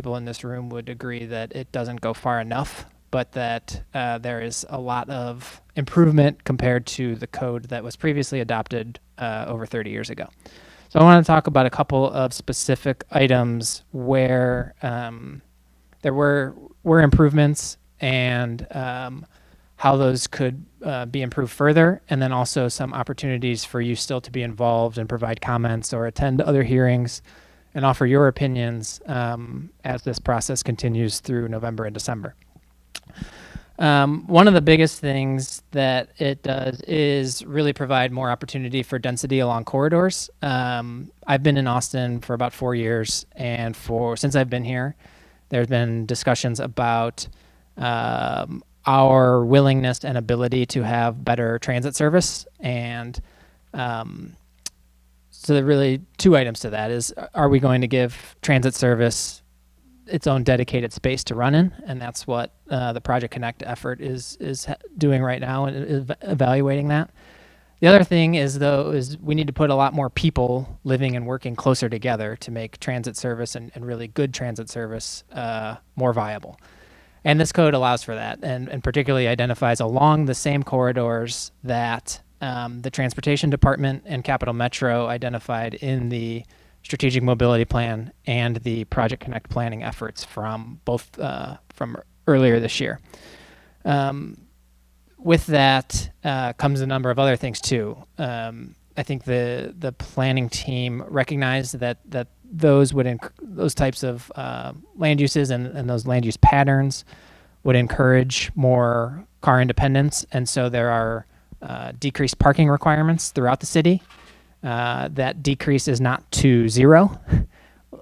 people in this room would agree that it doesn't go far enough, but that there is a lot of improvement compared to the code that was previously adopted over 30 years ago. So I want to talk about a couple of specific items where there were improvements and how those could be improved further, and then also some opportunities for you still to be involved and provide comments or attend other hearings and offer your opinions as this process continues through November and December. One of the biggest things that it does is really provide more opportunity for density along corridors. I've been in Austin for about 4 years, and since I've been here, there's been discussions about our willingness and ability to have better transit service. And so there are really two items to that is, are we going to give transit service its own dedicated space to run in? And that's what the Project Connect effort is doing right now, and is evaluating that. The other thing is we need to put a lot more people living and working closer together to make transit service and really good transit service more viable. And this code allows for that, and particularly identifies along the same corridors that the Transportation Department and Capital Metro identified in the Strategic Mobility Plan and the Project Connect planning efforts from both from earlier this year. With that comes a number of other things too. I think the planning team recognized that those types of land uses and those land use patterns would encourage more car independence, and so there are decreased parking requirements throughout the city. That decrease is not to zero,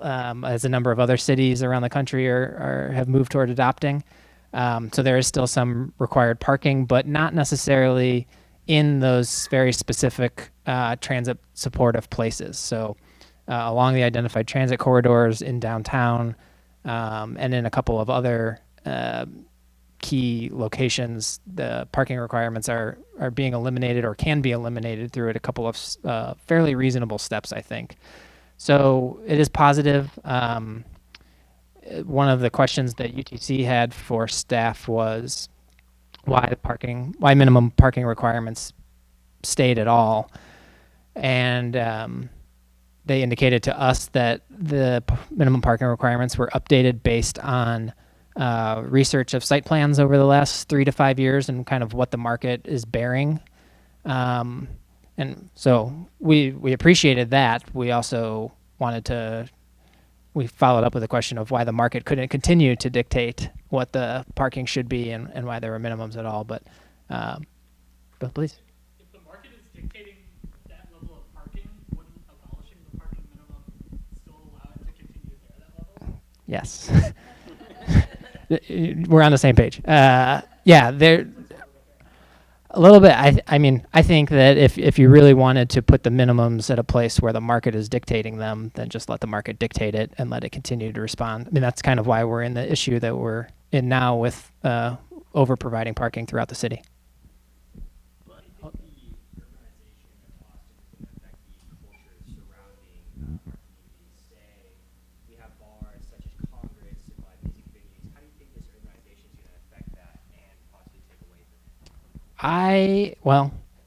as a number of other cities around the country have moved toward adopting. So there is still some required parking, but not necessarily in those very specific transit supportive places. So along the identified transit corridors in downtown, and in a couple of other key locations, the parking requirements are being eliminated or can be eliminated through a couple of fairly reasonable steps, I think. So it is positive. One of the questions that UTC had for staff was why minimum parking requirements stayed at all. And they indicated to us that the minimum parking requirements were updated based on research of site plans over the last 3 to 5 years and kind of what the market is bearing. And so we appreciated that. We also we followed up with a question of why the market couldn't continue to dictate what the parking should be and why there were minimums at all. But please. If the market is dictating that level of parking, wouldn't abolishing the parking minimum still allow it to continue to bear that level? Yes. We're on the same page. Yeah, there. A little bit. I think that if you really wanted to put the minimums at a place where the market is dictating them, then just let the market dictate it and let it continue to respond. I mean, that's kind of why we're in the issue that we're in now with over providing parking throughout the city. Well, I think the urbanization of Austin is going to affect the culture surrounding our communities. Say we have bars such as Congress and live music venues. How do you think this urbanization is going to affect that and possibly take away from it?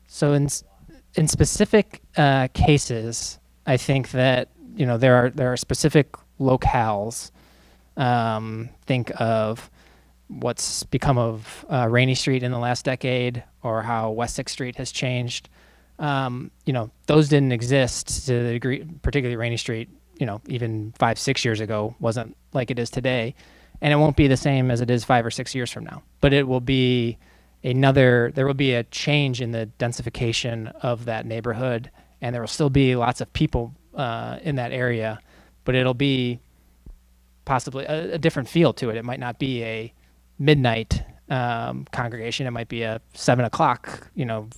So in specific cases, I think that there are specific locales. Think of what's become of Rainey Street in the last decade, or how West 6th Street has changed. Those didn't exist to the degree, particularly Rainey Street. Even 5-6 years ago wasn't like it is today, and it won't be the same as it is 5 or 6 years from now. But it will be there will be a change in the densification of that neighborhood, and there will still be lots of people in that area, but it'll be possibly a different feel to it. It might not be a midnight congregation. It might be a 7 o'clock,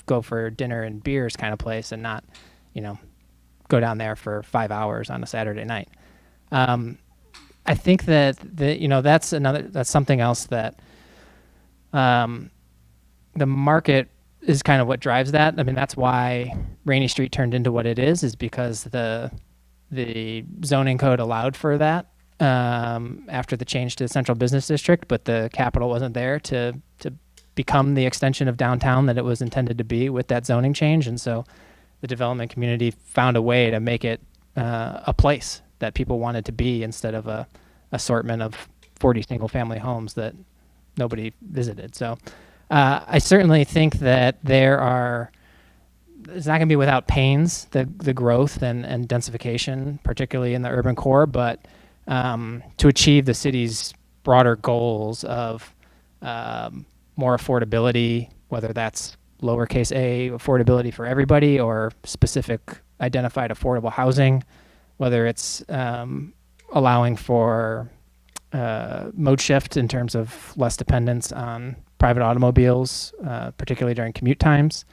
go for dinner and beers kind of place, and not, go down there for 5 hours on a Saturday night. I think that that's something else that the market is kind of what drives that. I mean, that's why Rainey Street turned into what it is because the zoning code allowed for that. after the change to the central business district, but the capital wasn't there to become the extension of downtown that it was intended to be with that zoning change. And so the development community found a way to make it a place that people wanted to be instead of a assortment of 40 single family homes that nobody visited. So I certainly think that it's not going to be without pains, the growth and densification, particularly in the urban core, but to achieve the city's broader goals of more affordability, whether that's lowercase a affordability for everybody or specific identified affordable housing, whether it's allowing for mode shift in terms of less dependence on private automobiles, particularly during commute times.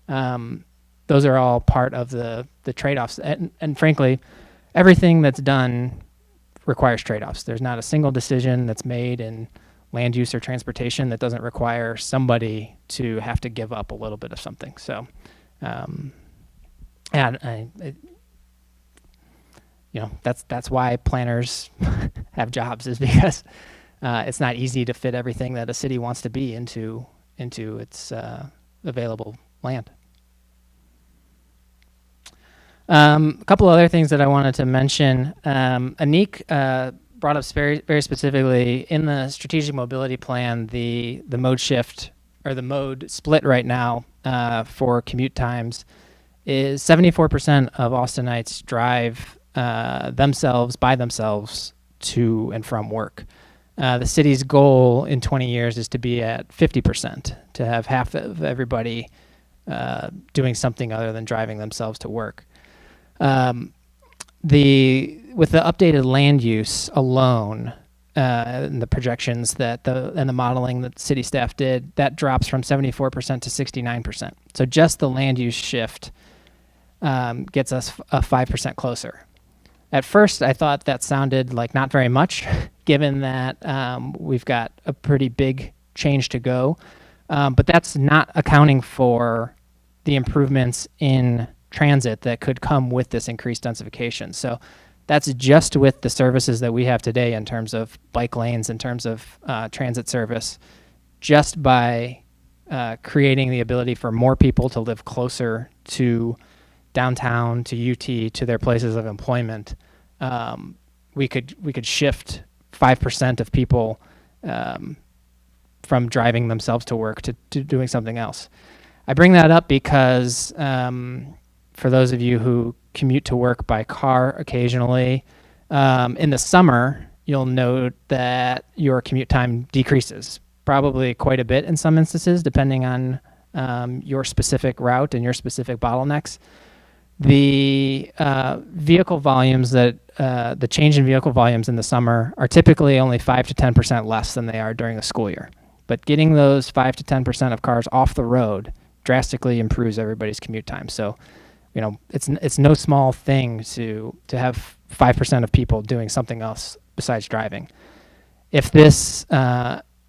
Those are all part of the trade-offs. And frankly, everything that's done requires trade-offs. There's not a single decision that's made in land use or transportation that doesn't require somebody to have to give up a little bit of something. So, that's why planners have jobs, is because it's not easy to fit everything that a city wants to be into its available land. A couple other things that I wanted to mention. Anik brought up very, very specifically in the strategic mobility plan, the mode shift or the mode split right now for commute times is 74% of Austinites drive by themselves to and from work. The city's goal in 20 years is to be at 50%, to have half of everybody doing something other than driving themselves to work. With the updated land use alone, and the projections and the modeling that city staff did, that drops from 74% to 69%. So just the land use shift gets us 5% closer. At first, I thought that sounded like not very much, given that we've got a pretty big change to go. But that's not accounting for the improvements in transit that could come with this increased densification. So that's just with the services that we have today in terms of bike lanes, in terms of transit service, just by creating the ability for more people to live closer to downtown, to UT, to their places of employment. We could shift 5% of people from driving themselves to work to doing something else. I bring that up because for those of you who commute to work by car occasionally, in the summer, you'll note that your commute time decreases, probably quite a bit in some instances, depending on your specific route and your specific bottlenecks. The vehicle volumes the change in vehicle volumes in the summer are typically only 5 to 10% less than they are during the school year. But getting those 5 to 10% of cars off the road drastically improves everybody's commute time. So, it's no small thing to have 5% of people doing something else besides driving. If this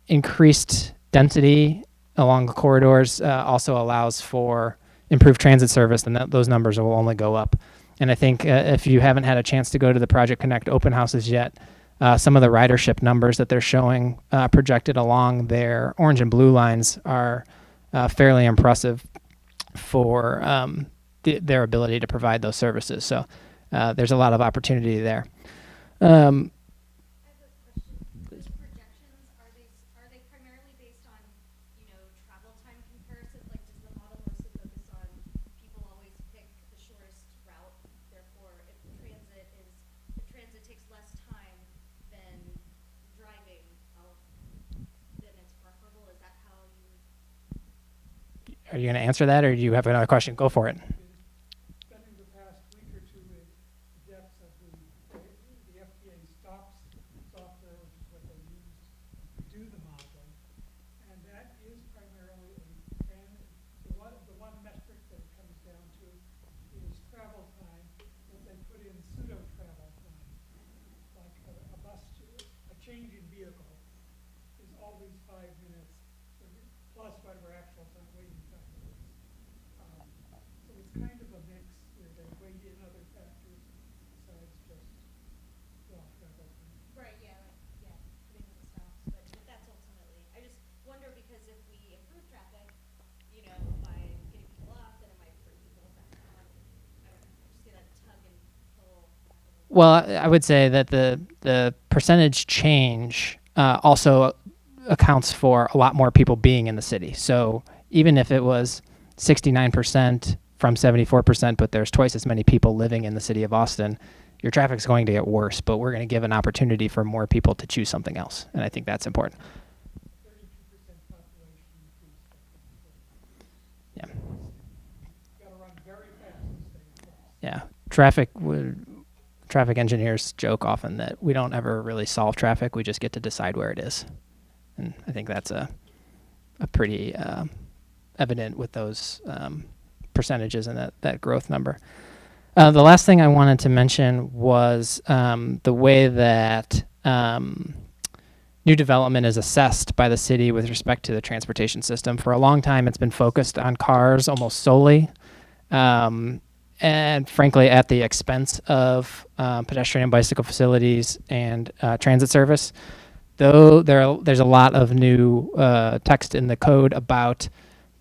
increased density along the corridors also allows for improved transit service, then those numbers will only go up. And I think if you haven't had a chance to go to the Project Connect open houses yet, some of the ridership numbers that they're showing projected along their orange and blue lines are fairly impressive for their ability to provide those services. So there's a lot of opportunity there. I have a question. Those projections, are they primarily based on, travel time comparisons? Like, does the model mostly focus on people always pick the shortest route? Therefore, if transit takes less time than driving, then it's preferable? Is that how you? Are you going to answer that, or do you have another question? Go for it. Spending the past week or two in the depths of the FTA stops software, which is what they use to do the modeling, and that is primarily the one metric that it comes down to is travel time, but they put in pseudo travel time, like a change in vehicle is always 5 minutes plus whatever actual time waiting time is. So it's kind of a mix where they weigh in other factors besides just raw travel time. Right, yeah, putting in the stops, but that's ultimately, I just wonder because if we improve traffic, by getting people off, then it might bring people back on. I don't know, I just see that tug and pull. Well, I would say that the percentage change also accounts for a lot more people being in the city. So even if it was 69% from 74%, but there's twice as many people living in the city of Austin, your traffic's going to get worse, but we're going to give an opportunity for more people to choose something else. And I think that's important. 32% population increase. Yeah. You gotta run very fast to stay close. Yeah. Traffic engineers joke often that we don't ever really solve traffic. We just get to decide where it is. And I think that's a pretty evident with those percentages and that growth number. The last thing I wanted to mention was the way that new development is assessed by the city with respect to the transportation system. For a long time, it's been focused on cars almost solely, and frankly, at the expense of pedestrian and bicycle facilities and transit service. Though there's a lot of new text in the code about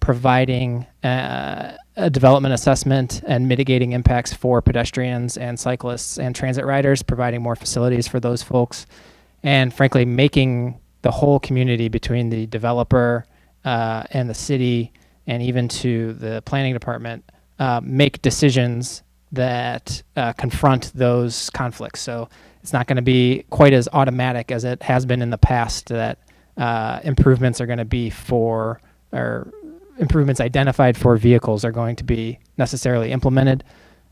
providing a development assessment and mitigating impacts for pedestrians and cyclists and transit riders, providing more facilities for those folks, and frankly, making the whole community between the developer and the city and even to the planning department make decisions that confront those conflicts. So it's not going to be quite as automatic as it has been in the past that improvements are going to be for, or improvements identified for vehicles are going to be necessarily implemented.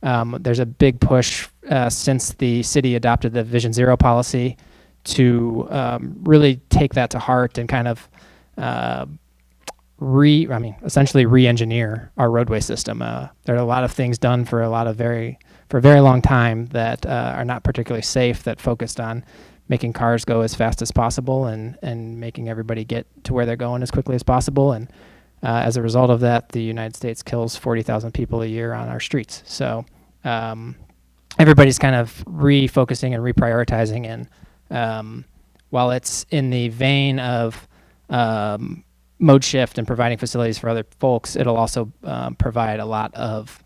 There's a big push since the city adopted the Vision Zero policy to really take that to heart and kind of essentially re-engineer our roadway system. There are a lot of things done for a very long time that are not particularly safe, that focused on making cars go as fast as possible and making everybody get to where they're going as quickly as possible. And as a result of that, the United States kills 40,000 people a year on our streets. So everybody's kind of refocusing and reprioritizing. And while it's in the vein of mode shift and providing facilities for other folks, it'll also provide a lot of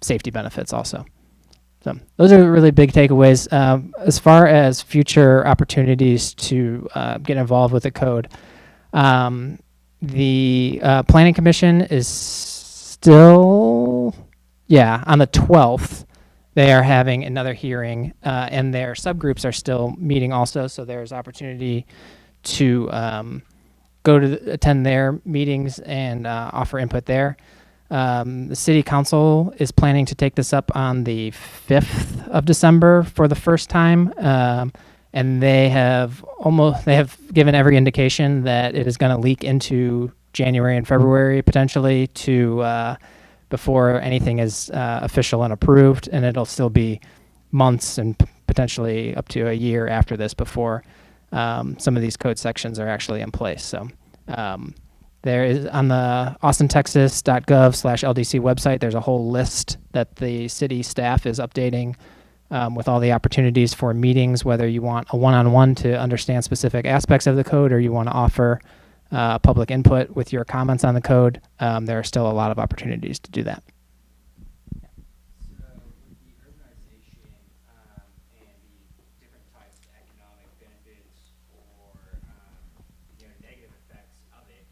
safety benefits also. So those are really big takeaways. As far as future opportunities to get involved with the code, the Planning Commission is still, on the 12th, they are having another hearing, and their subgroups are still meeting also, so there's opportunity to attend their meetings and offer input there. The City Council is planning to take this up on the 5th of December for the first time, and they have given every indication that it is going to leak into January and February potentially before anything is official and approved, and it'll still be months and potentially up to a year after this before some of these code sections are actually in place. So there is on the austintexas.gov/LDC website, there's a whole list that the city staff is updating with all the opportunities for meetings, whether you want a one-on-one to understand specific aspects of the code or you want to offer public input with your comments on the code. There are still a lot of opportunities to do that. So with the urbanization and the different types of economic benefits or negative effects of it,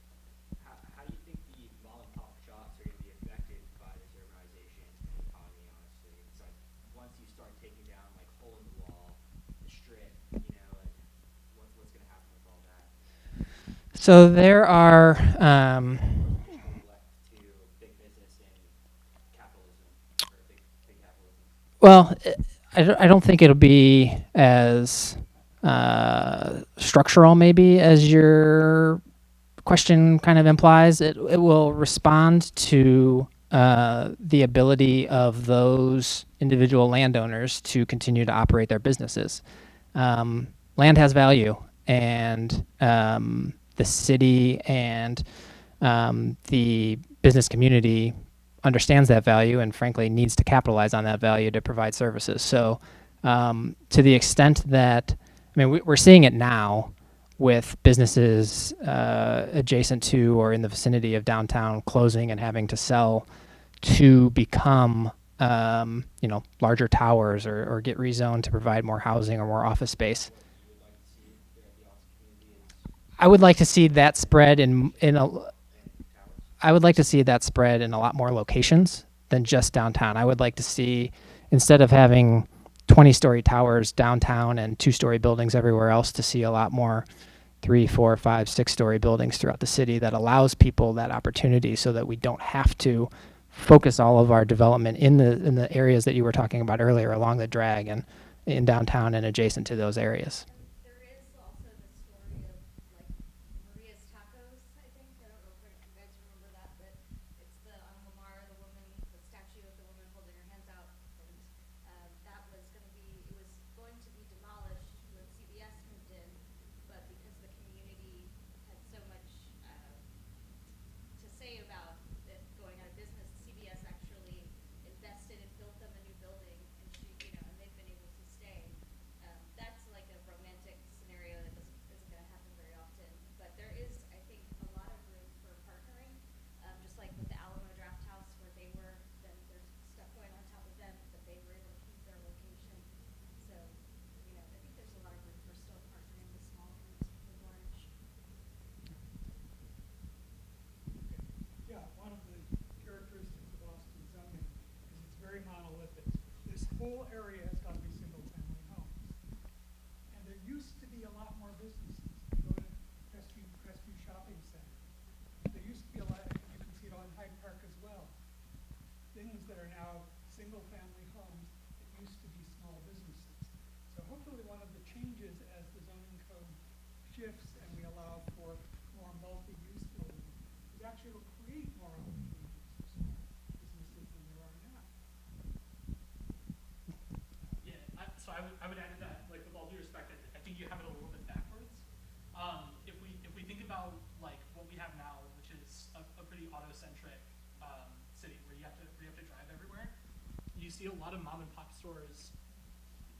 how do you think the mom and pop shops are going to be affected by this urbanization and economy? Honestly, it's like once you start taking down like hole in the wall, the strip, what's going to happen with all that? So there are Left to big business and capitalism, or big capitalism. well, I don't think it'll be as structural maybe as your question kind of implies. It will respond to the ability of those individual landowners to continue to operate their businesses. Land has value, and the city and the business community understands that value and frankly needs to capitalize on that value to provide services. So to the extent that I mean, we're seeing it now with businesses adjacent to or in the vicinity of downtown closing and having to sell to become, larger towers or get rezoned to provide more housing or more office space. I would like to see that spread I would like to see that spread in a lot more locations than just downtown. I would like to see, instead of having 20-story towers downtown and 2-story buildings everywhere else, to see a lot more 3, 4, 5, 6-story buildings throughout the city that allows people that opportunity, so that we don't have to focus all of our development in the areas that you were talking about earlier along the drag and in downtown and adjacent to those areas. And there is also the story of like Maria's Tacos, I think. I don't know if you guys remember that, but it's the Lamar, the woman, the statue of the woman holding her hands out, and that was going to be, it was going to be demolished when CVS moved in, but because the community had so much to say about it going out of business, CVS actually invested and built them a new building, and and they've been able to stay. That's like a romantic scenario that isn't going to happen very often, but there is, I think, a lot of room for partnering, just like with the Alamo Draft House, where they were, then there's stuff going on top of them, but they were able to keep their location. So, I think there's a lot of room for still partnering with small and with large. Yeah, one of the characteristics of Austin zoning is it's very monolithic. This whole area has got to be single-family homes. And there used to be a lot more businesses. Go to Crestview Shopping Center. There used to be a lot, you can see it on Hyde Park as well. Things that are now single-family homes that used to be small businesses. So hopefully one of the changes as the zoning code shifts and we allow for more multi-use buildings is actually will create more opportunities for small businesses than there are now. Yeah, so I would add to that, like with all due respect, I think you have it a little bit backwards. If we think about like what we have now, which is a pretty auto-centric city where you have to drive everywhere, you see a lot of mom and pop stores,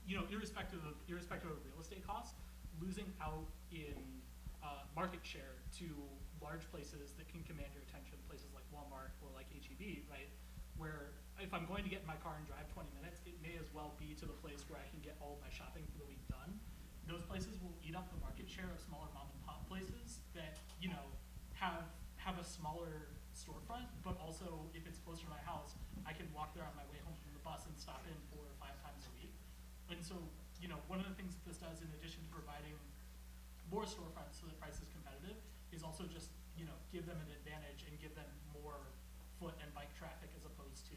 irrespective of real estate costs, losing out in market share to large places that can command your attention, places like Walmart or like HEB, right? Where if I'm going to get in my car and drive 20 minutes, it may as well be to the place where I can get all of my shopping for the week done. Those places will eat up the market share of smaller mom and pop places that, have a smaller storefront, but also if it's closer to my house, I can walk there on my way home from the bus and stop in 4 or 5 times a week. And so, one of the things that this does, in addition to providing more storefronts so that price is competitive, is also just, give them an advantage and give them more foot and bike traffic as opposed to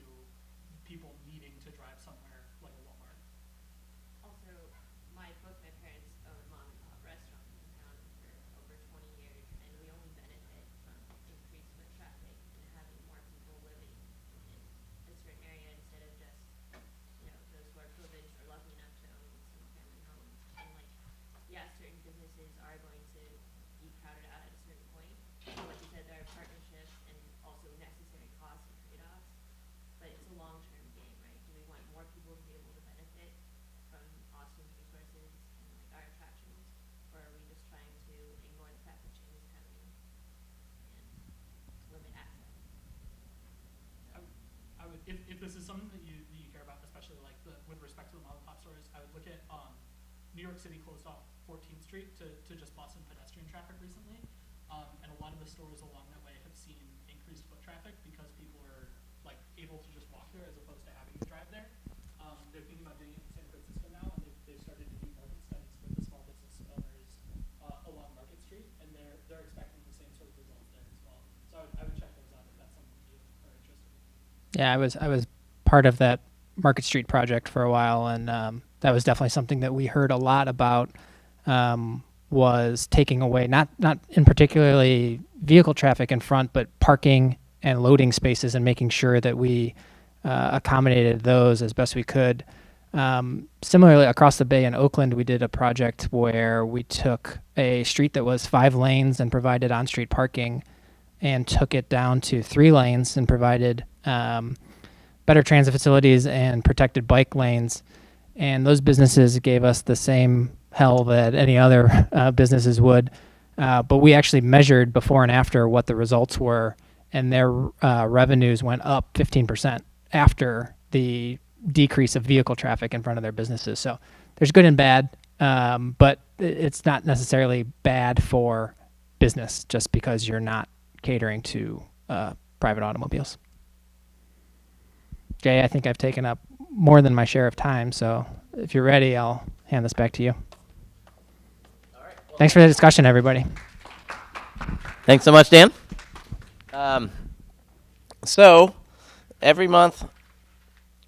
people needing to drive somewhere like a Walmart. Also, both my parents own mom and pop restaurants in town for over 20 years, and we only benefit from increased foot traffic and having more people living in a certain area instead of just, those who are privileged or lucky enough to own single family homes. And certain businesses are going to be crowded out at a certain point. So like you said, there are partnerships and also necessary costs and trade-offs, but it's a long-term game, right? Do we want more people to be able to benefit from Austin's resources and our attractions, or are we just trying to ignore the fact that change is happening and limit access? I would, if this is something that you care about, especially like with respect to the mom and pop stores, I would look at New York City closed off 14th Street to just Boston pedestrian traffic recently, and a lot of the stores along that way have seen increased foot traffic because people are like able to just walk there as opposed to having to drive there. They're thinking about doing it in San Francisco now, and they've started to do market studies with the small business owners along Market Street, and they're expecting the same sort of results there as well. So I would check those out if that's something you are interested in. Yeah, I was part of that Market Street project for a while, and that was definitely something that we heard a lot about. Was taking away not in particularly vehicle traffic in front, but parking and loading spaces, and making sure that we accommodated those as best we could. Similarly, across the bay in Oakland, we did a project where we took a street that was 5 lanes and provided on-street parking, and took it down to 3 lanes and provided better transit facilities and protected bike lanes. And those businesses gave us the same hell that any other businesses would. But we actually measured before and after what the results were, and their revenues went up 15% after the decrease of vehicle traffic in front of their businesses. So there's good and bad, but it's not necessarily bad for business just because you're not catering to private automobiles. Jay, I think I've taken up more than my share of time, so if you're ready, I'll hand this back to you. All right. Well, thanks for the discussion, everybody. thanks so much, Dan. So every month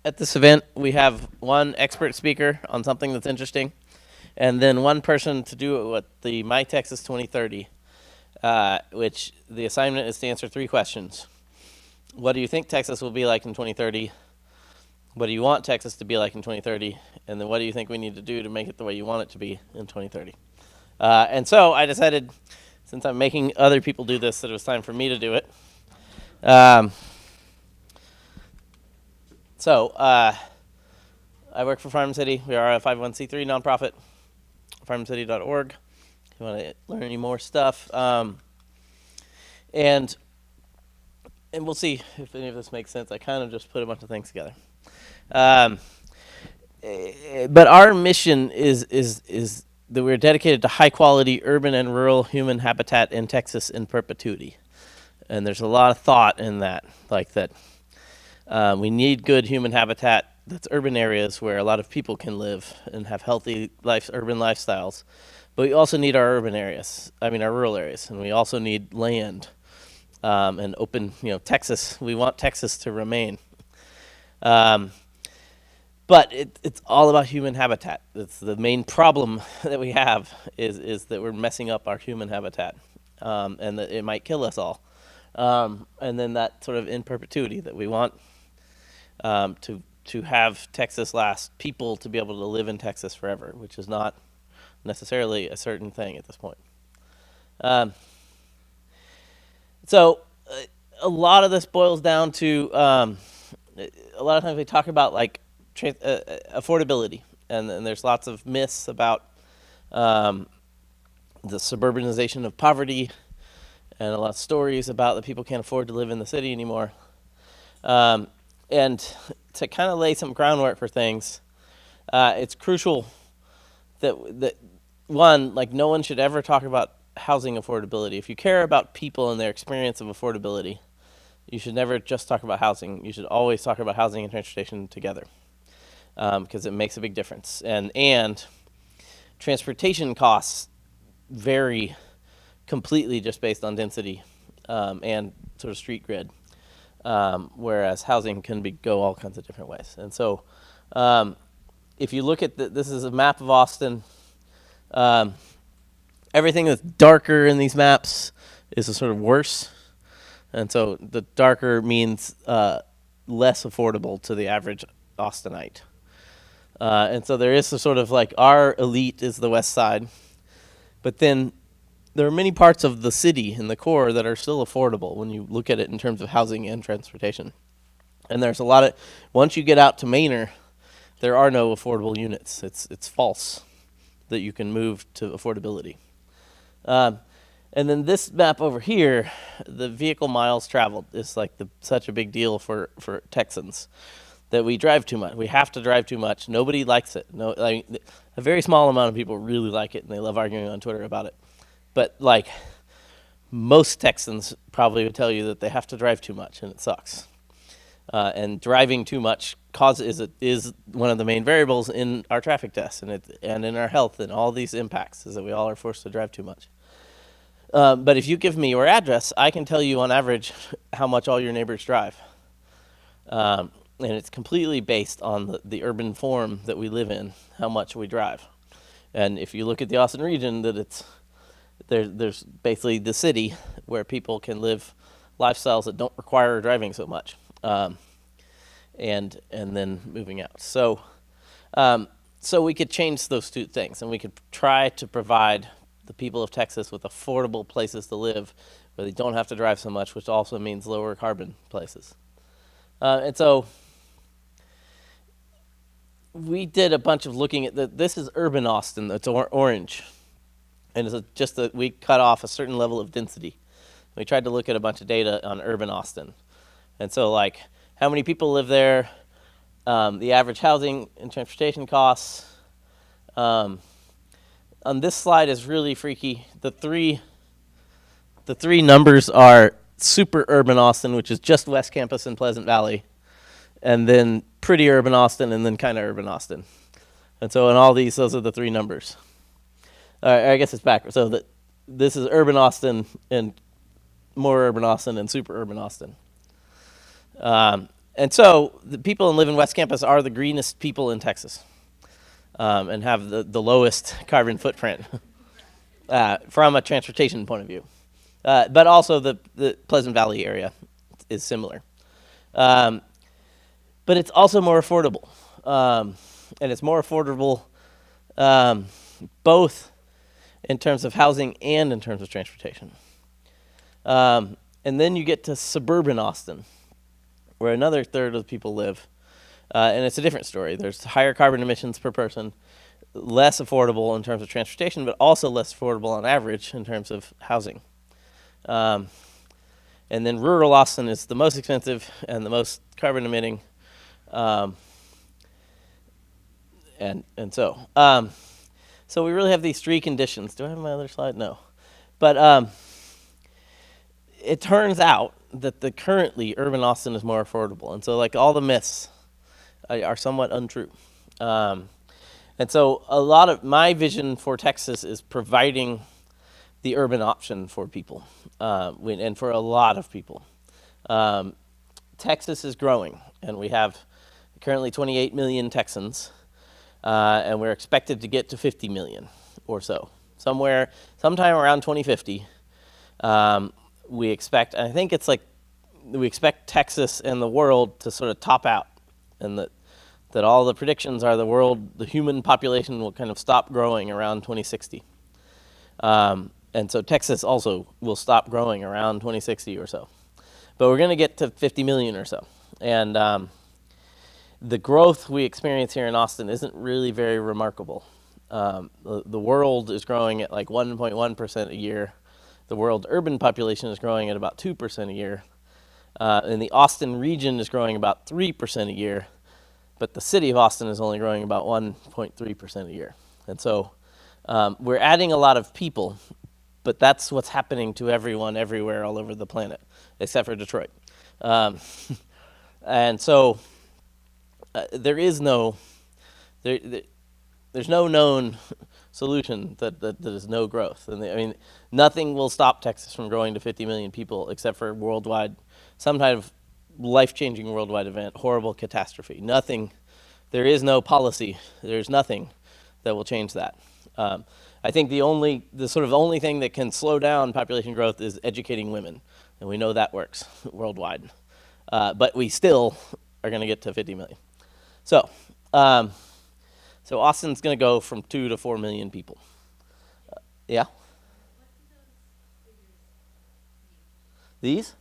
at this event, we have one expert speaker on something that's interesting, and then one person to do what the My Texas 2030, which the assignment is to answer 3 questions. What do you think Texas will be like in 2030? What do you want Texas to be like in 2030? And then what do you think we need to do to make it the way you want it to be in 2030? And so I decided, since I'm making other people do this, that it was time for me to do it. I work for Farm City. We are a 501c3 nonprofit, farmcity.org. If you want to learn any more stuff. And we'll see if any of this makes sense. I kind of just put a bunch of things together. But our mission is that we're dedicated to high quality urban and rural human habitat in Texas in perpetuity. And there's a lot of thought in that, like that we need good human habitat that's urban areas where a lot of people can live and have healthy urban lifestyles. But we also need our rural areas, and we also need land. And open, Texas. We want Texas to remain. But it's all about human habitat. It's the main problem that we have is that we're messing up our human habitat, and that it might kill us all. And then that sort of in perpetuity that we want to have Texas last, people to be able to live in Texas forever, which is not necessarily a certain thing at this point. So a lot of this boils down to a lot of times we talk about affordability, and there's lots of myths about the suburbanization of poverty, and a lot of stories about that people can't afford to live in the city anymore. And to kind of lay some groundwork for things, it's crucial that one, no one should ever talk about housing affordability. If you care about people and their experience of affordability, you should never just talk about housing. You should always talk about housing and transportation together, because it makes a big difference. And transportation costs vary completely just based on density and sort of street grid, whereas housing can go all kinds of different ways. And so if you look at this is a map of Austin. Everything that's darker in these maps is a sort of worse. And so the darker means less affordable to the average Austinite. And so there is a sort of our elite is the west side. But then there are many parts of the city in the core that are still affordable when you look at it in terms of housing and transportation. And there's a lot of, once you get out to Manor, there are no affordable units. It's false that you can move to affordability. And then this map over here, the vehicle miles traveled is such a big deal for Texans, that we drive too much. We have to drive too much. Nobody likes it. A very small amount of people really like it, and they love arguing on Twitter about it. But most Texans probably would tell you that they have to drive too much, and it sucks. And driving too much is one of the main variables in our traffic deaths and in our health, and all these impacts is that we all are forced to drive too much. But if you give me your address, I can tell you on average how much all your neighbors drive. And it's completely based on the urban form that we live in, how much we drive. And if you look at the Austin region, that there's basically the city where people can live lifestyles that don't require driving so much. And then moving out. So we could change those two things, and we could try to provide the people of Texas with affordable places to live where they don't have to drive so much, which also means lower carbon places. And so we did a bunch of looking at this is urban Austin. That's orange, and we cut off a certain level of density. We tried to look at a bunch of data on urban Austin, and so like how many people live there, the average housing and transportation costs. On this slide is really freaky. The three numbers are super urban Austin, which is just West Campus and Pleasant Valley, and then pretty urban Austin, and then kind of urban Austin. And so in all these, those are the three numbers. I guess it's backwards. So this is urban Austin and more urban Austin and super urban Austin. And so the people who live in West Campus are the greenest people in Texas, and have the lowest carbon footprint from a transportation point of view. But also the Pleasant Valley area is similar. But it's also more affordable. And it's more affordable both in terms of housing and in terms of transportation. And then you get to suburban Austin, where another third of the people live. And it's a different story. There's higher carbon emissions per person, less affordable in terms of transportation, but also less affordable on average in terms of housing. And then rural Austin is the most expensive and the most carbon emitting. So we really have these three conditions. Do I have my other slide? No. But it turns out that the currently urban Austin is more affordable. And so like all the myths are somewhat untrue. And so a lot of my vision for Texas is providing the urban option for people, and for a lot of people. Texas is growing, and we have currently 28 million Texans, and we're expected to get to 50 million or so. Sometime around 2050, we expect Texas and the world to sort of top out, and that all the predictions are the human population will kind of stop growing around 2060. And so Texas also will stop growing around 2060 or so. But we're going to get to 50 million or so. And the growth we experience here in Austin isn't really very remarkable. The world is growing at like 1.1% a year. The world urban population is growing at about 2% a year. And the Austin region is growing about 3% a year. But the city of Austin is only growing about 1.3% a year. And so we're adding a lot of people, but that's what's happening to everyone everywhere all over the planet, except for Detroit. And so there's no known solution that is no growth. And nothing will stop Texas from growing to 50 million people except for worldwide, some kind of life-changing worldwide event, horrible catastrophe. Nothing, there is no policy, there's nothing that will change that. I think the only thing that can slow down population growth is educating women, and we know that works worldwide. But we still are going to get to 50 million. So Austin's going to go from 2 to 4 million people. Yeah? These?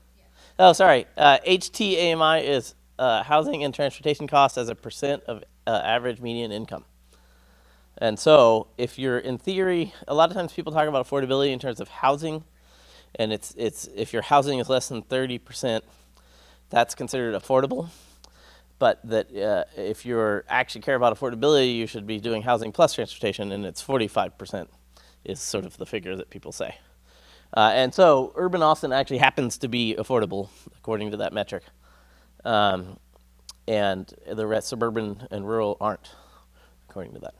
Oh, sorry. HTAMI is housing and transportation costs as a percent of average median income. And so if you're in theory, a lot of times people talk about affordability in terms of housing, and it's if your housing is less than 30%, that's considered affordable. But that if you actually care about affordability, you should be doing housing plus transportation, and it's 45% is sort of the figure that people say. And so urban Austin actually happens to be affordable according to that metric. And the rest, suburban and rural, aren't according to that.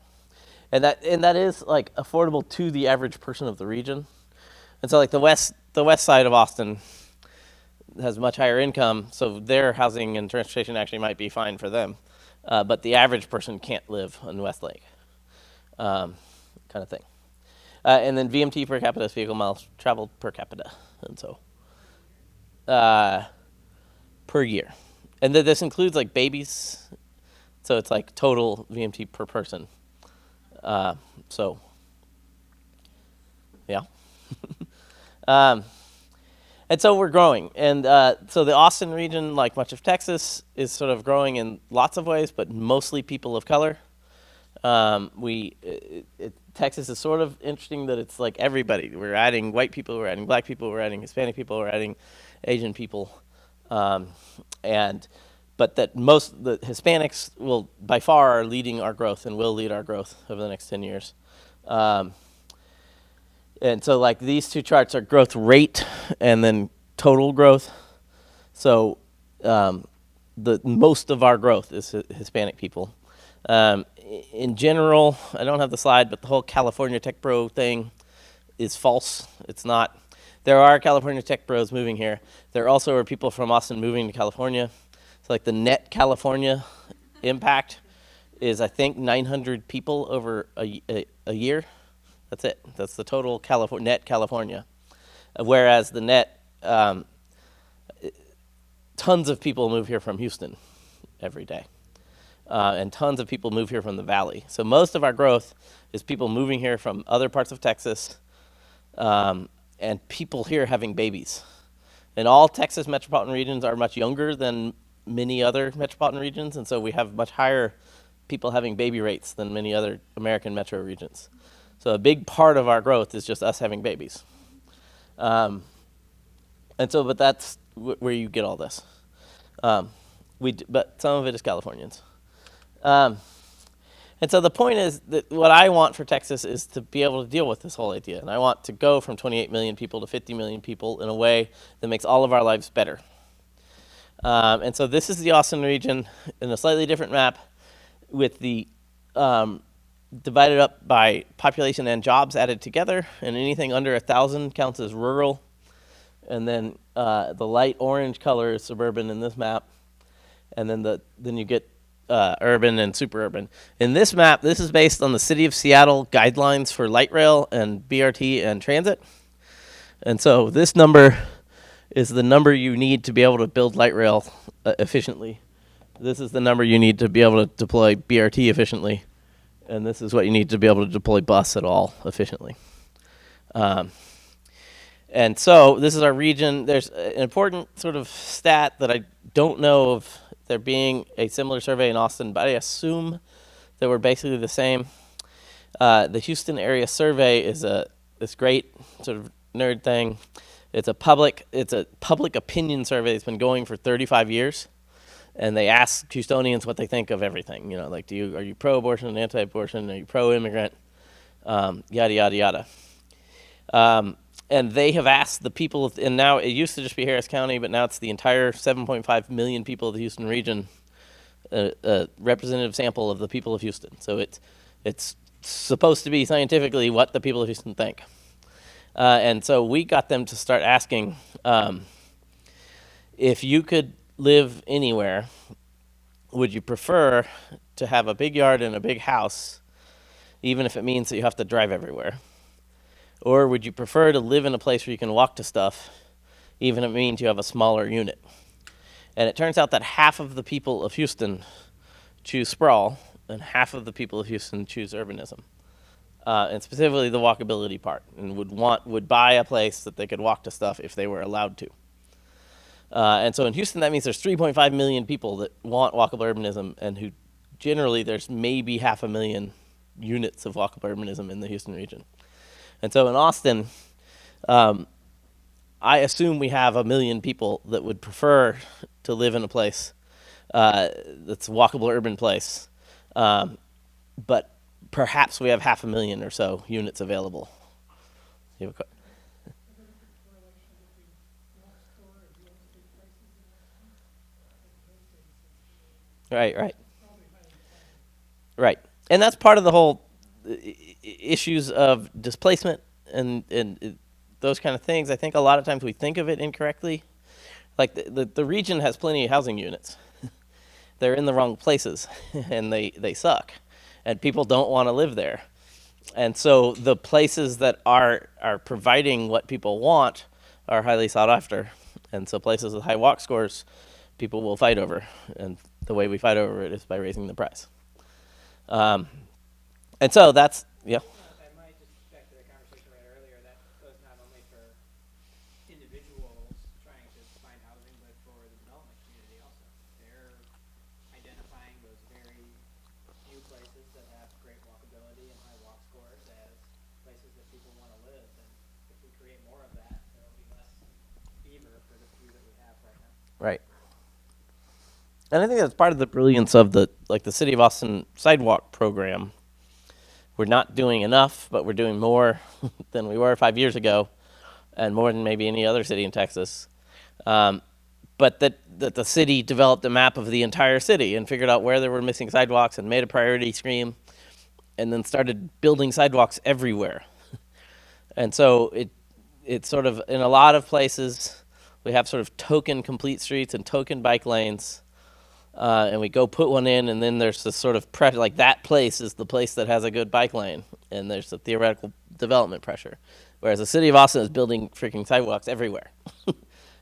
And that is like affordable to the average person of the region. And so like the west side of Austin has much higher income, so their housing and transportation actually might be fine for them. But the average person can't live in Westlake, kind of thing. And then VMT per capita is vehicle miles traveled per capita, and so per year. And this includes like babies, so it's like total VMT per person. So yeah. And so we're growing. And so the Austin region, like much of Texas, is sort of growing in lots of ways, but mostly people of color. Texas is sort of interesting that it's like everybody. We're adding white people, we're adding black people, we're adding Hispanic people, we're adding Asian people, but that most the Hispanics will by far are leading our growth and will lead our growth over the next 10 years. And so like these two charts are growth rate and then total growth. So the most of our growth is Hispanic people. In general, I don't have the slide, but the whole California Tech Bro thing is false. It's not. There are California Tech Bros moving here. There also are people from Austin moving to California. So like the net California impact is I think 900 people over a year. That's it. That's the total net California. Whereas the net, tons of people move here from Houston every day. And tons of people move here from the valley. So most of our growth is people moving here from other parts of Texas, and people here having babies. And all Texas metropolitan regions are much younger than many other metropolitan regions, and so we have much higher people having baby rates than many other American metro regions. So a big part of our growth is just us having babies. But that's where you get all this. But some of it is Californians. And so the point is that what I want for Texas is to be able to deal with this whole idea. And I want to go from 28 million people to 50 million people in a way that makes all of our lives better. And so this is the Austin region in a slightly different map with the divided up by population and jobs added together. And anything under 1,000 counts as rural. And then the light orange color is suburban in this map. And then you get urban and super urban. In this map, this is based on the City of Seattle guidelines for light rail and BRT and transit. And so this number is the number you need to be able to build light rail efficiently. This is the number you need to be able to deploy BRT efficiently. And this is what you need to be able to deploy bus at all efficiently. And so this is our region. There's an important sort of stat that I don't know of there being a similar survey in Austin, but I assume that we're basically the same. The Houston area survey is this great sort of nerd thing. It's a public opinion survey that's been going for 35 years, and they ask Houstonians what they think of everything. You know, like are you pro-abortion, anti-abortion, are you pro-immigrant, yada yada yada. And they have asked the people, and now it used to just be Harris County, but now it's the entire 7.5 million people of the Houston region, a representative sample of the people of Houston. So it's supposed to be scientifically what the people of Houston think. And so we got them to start asking, if you could live anywhere, would you prefer to have a big yard and a big house, even if it means that you have to drive everywhere? Or would you prefer to live in a place where you can walk to stuff, even if it means you have a smaller unit? And it turns out that half of the people of Houston choose sprawl, and half of the people of Houston choose urbanism. And specifically the walkability part, and would buy a place that they could walk to stuff if they were allowed to. And so in Houston, that means there's 3.5 million people that want walkable urbanism, and who generally there's maybe 500,000 units of walkable urbanism in the Houston region. And so in Austin, I assume we have 1 million people that would prefer to live in a place that's a walkable urban place. But perhaps we have 500,000 or so units available. You have a Right. And that's part of the whole issues of displacement and those kind of things. I think a lot of times we think of it incorrectly. Like the region has plenty of housing units. They're in the wrong places and they suck, and people don't want to live there. And so the places that are providing what people want are highly sought after. And so places with high walk scores, people will fight over. And the way we fight over it is by raising the price. And so that's, yeah. I might just back to the conversation we had earlier, that goes not only for individuals trying to find housing, but for the development community also. They're identifying those very new places that have great walkability and high walk scores as places that people want to live. And if we create more of that, there will be less fever for the few that we have right now. Right. And I think that's part of the brilliance of the City of Austin sidewalk program. We're not doing enough, but we're doing more than we were 5 years ago, and more than maybe any other city in Texas. But that the city developed a map of the entire city and figured out where there were missing sidewalks and made a priority scheme, and then started building sidewalks everywhere. And so it's sort of, in a lot of places, we have sort of token complete streets and token bike lanes. And we go put one in, and then there's this sort of pressure, like that place is the place that has a good bike lane, and there's a theoretical development pressure. Whereas the city of Austin is building freaking sidewalks everywhere.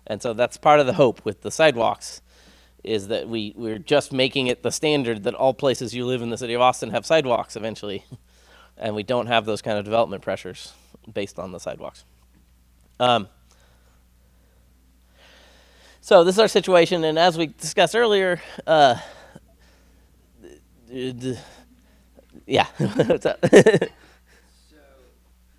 And so that's part of the hope with the sidewalks, is that we're just making it the standard that all places you live in the city of Austin have sidewalks eventually. And we don't have those kind of development pressures based on the sidewalks. So this is our situation, and as we discussed earlier, yeah. What's up? So,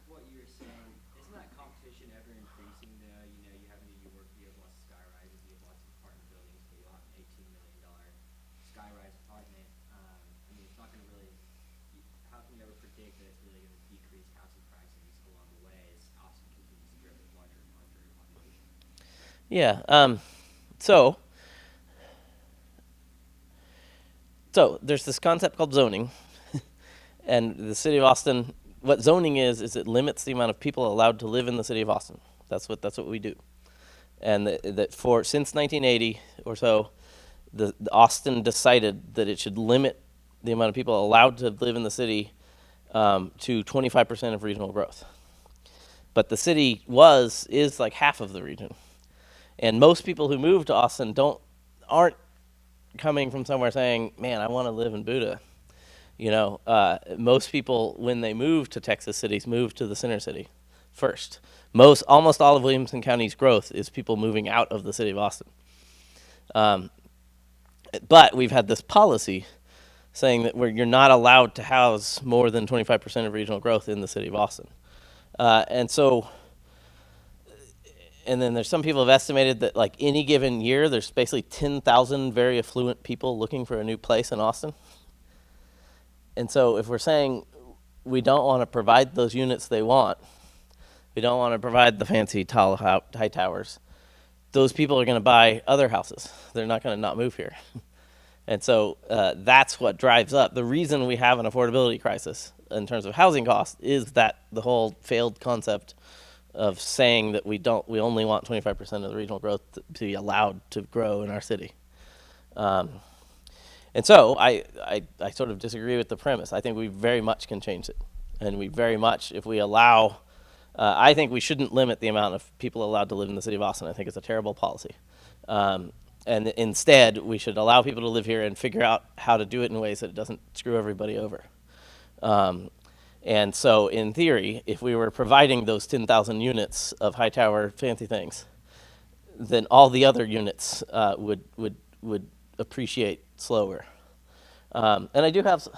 what you were saying, isn't that competition ever increasing though? You know, you have New York, you have lots of sky rises, you have lots of apartment buildings, but you have an $18 million sky rise apartment. I mean, it's not going to really, how can you ever predict that it's really going to decrease housing prices along the way as Austin continues to grow with larger and larger population? Yeah. So there's this concept called zoning, and the city of Austin, what zoning is it limits the amount of people allowed to live in the city of Austin. That's what we do. And that since 1980 or so, the Austin decided that it should limit the amount of people allowed to live in the city to 25% of regional growth. But the city is like half of the region. And most people who move to Austin aren't coming from somewhere saying, man, I want to live in Buda. You know, most people, when they move to Texas cities, move to the center city first. Almost all of Williamson County's growth is people moving out of the city of Austin. But we've had this policy saying that you're not allowed to house more than 25% of regional growth in the city of Austin. And then there's some people have estimated that like any given year, there's basically 10,000 very affluent people looking for a new place in Austin. And so if we're saying we don't want to provide those units they want, we don't want to provide the fancy tall high towers, those people are going to buy other houses. They're not going to not move here. And so that's what drives up. The reason we have an affordability crisis in terms of housing costs is that the whole failed concept of saying that we only want 25% of the regional growth to be allowed to grow in our city. And so I sort of disagree with the premise. I think we very much can change it. And we very much, if we allow, I think we shouldn't limit the amount of people allowed to live in the city of Austin. I think it's a terrible policy. And instead, we should allow people to live here and figure out how to do it in ways that it doesn't screw everybody over. And so, in theory, if we were providing those 10,000 units of high tower fancy things, then all the other units would appreciate slower. And I do have,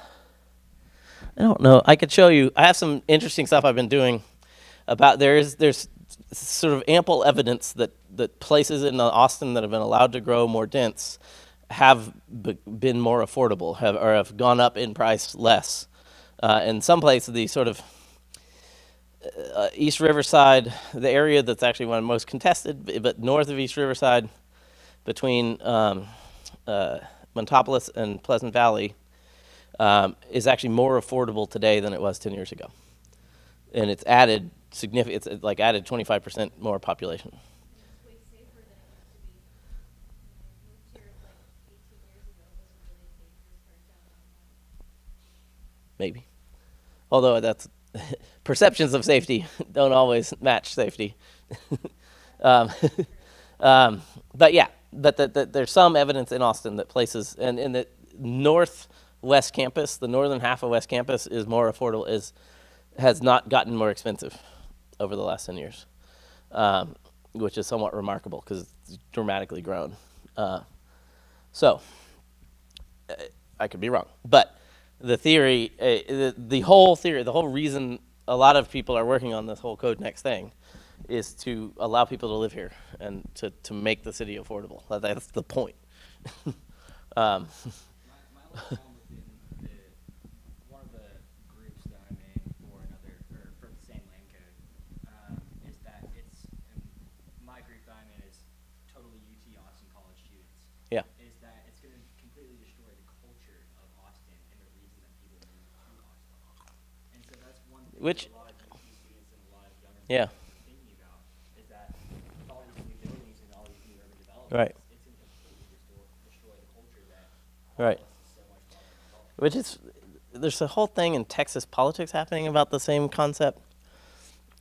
I don't know, I could show you, I have some interesting stuff I've been doing about, there's sort of ample evidence that places in Austin that have been allowed to grow more dense have been more affordable, have gone up in price less. In some places, the sort of East Riverside, the area that's actually one of the most contested, but north of East Riverside, between Montopolis and Pleasant Valley, is actually more affordable today than it was 10 years ago. And it's added significant, it's like added 25% more population. It's way safer than it used to be. When I moved here like 18 years ago, it wasn't really safe to start downtown. Maybe. Although that's perceptions of safety don't always match safety. But yeah, but there's some evidence in Austin that places, and in the northwest campus, the northern half of West Campus is more affordable, has not gotten more expensive over the last 10 years, which is somewhat remarkable because it's dramatically grown. So I could be wrong, but the theory, the whole theory, the whole reason a lot of people are working on this whole code next thing is to allow people to live here and to make the city affordable. That's the point. My only problem within one of the groups that I'm in for another, or for the same land code, is that it's, and my group that I'm in is totally UT Austin college students. Yeah. Is that it's going to completely destroy the culture of Austin and the reason that people move to Austin. And so that's one thing Which- that a lot of UT students and a lot of younger Yeah. people are thinking about, is that with all these new buildings and all these new urban developments, Right. it's going to completely destroy the culture that Right. is so much part of the culture. Which is, there's a whole thing in Texas politics happening about the same concept.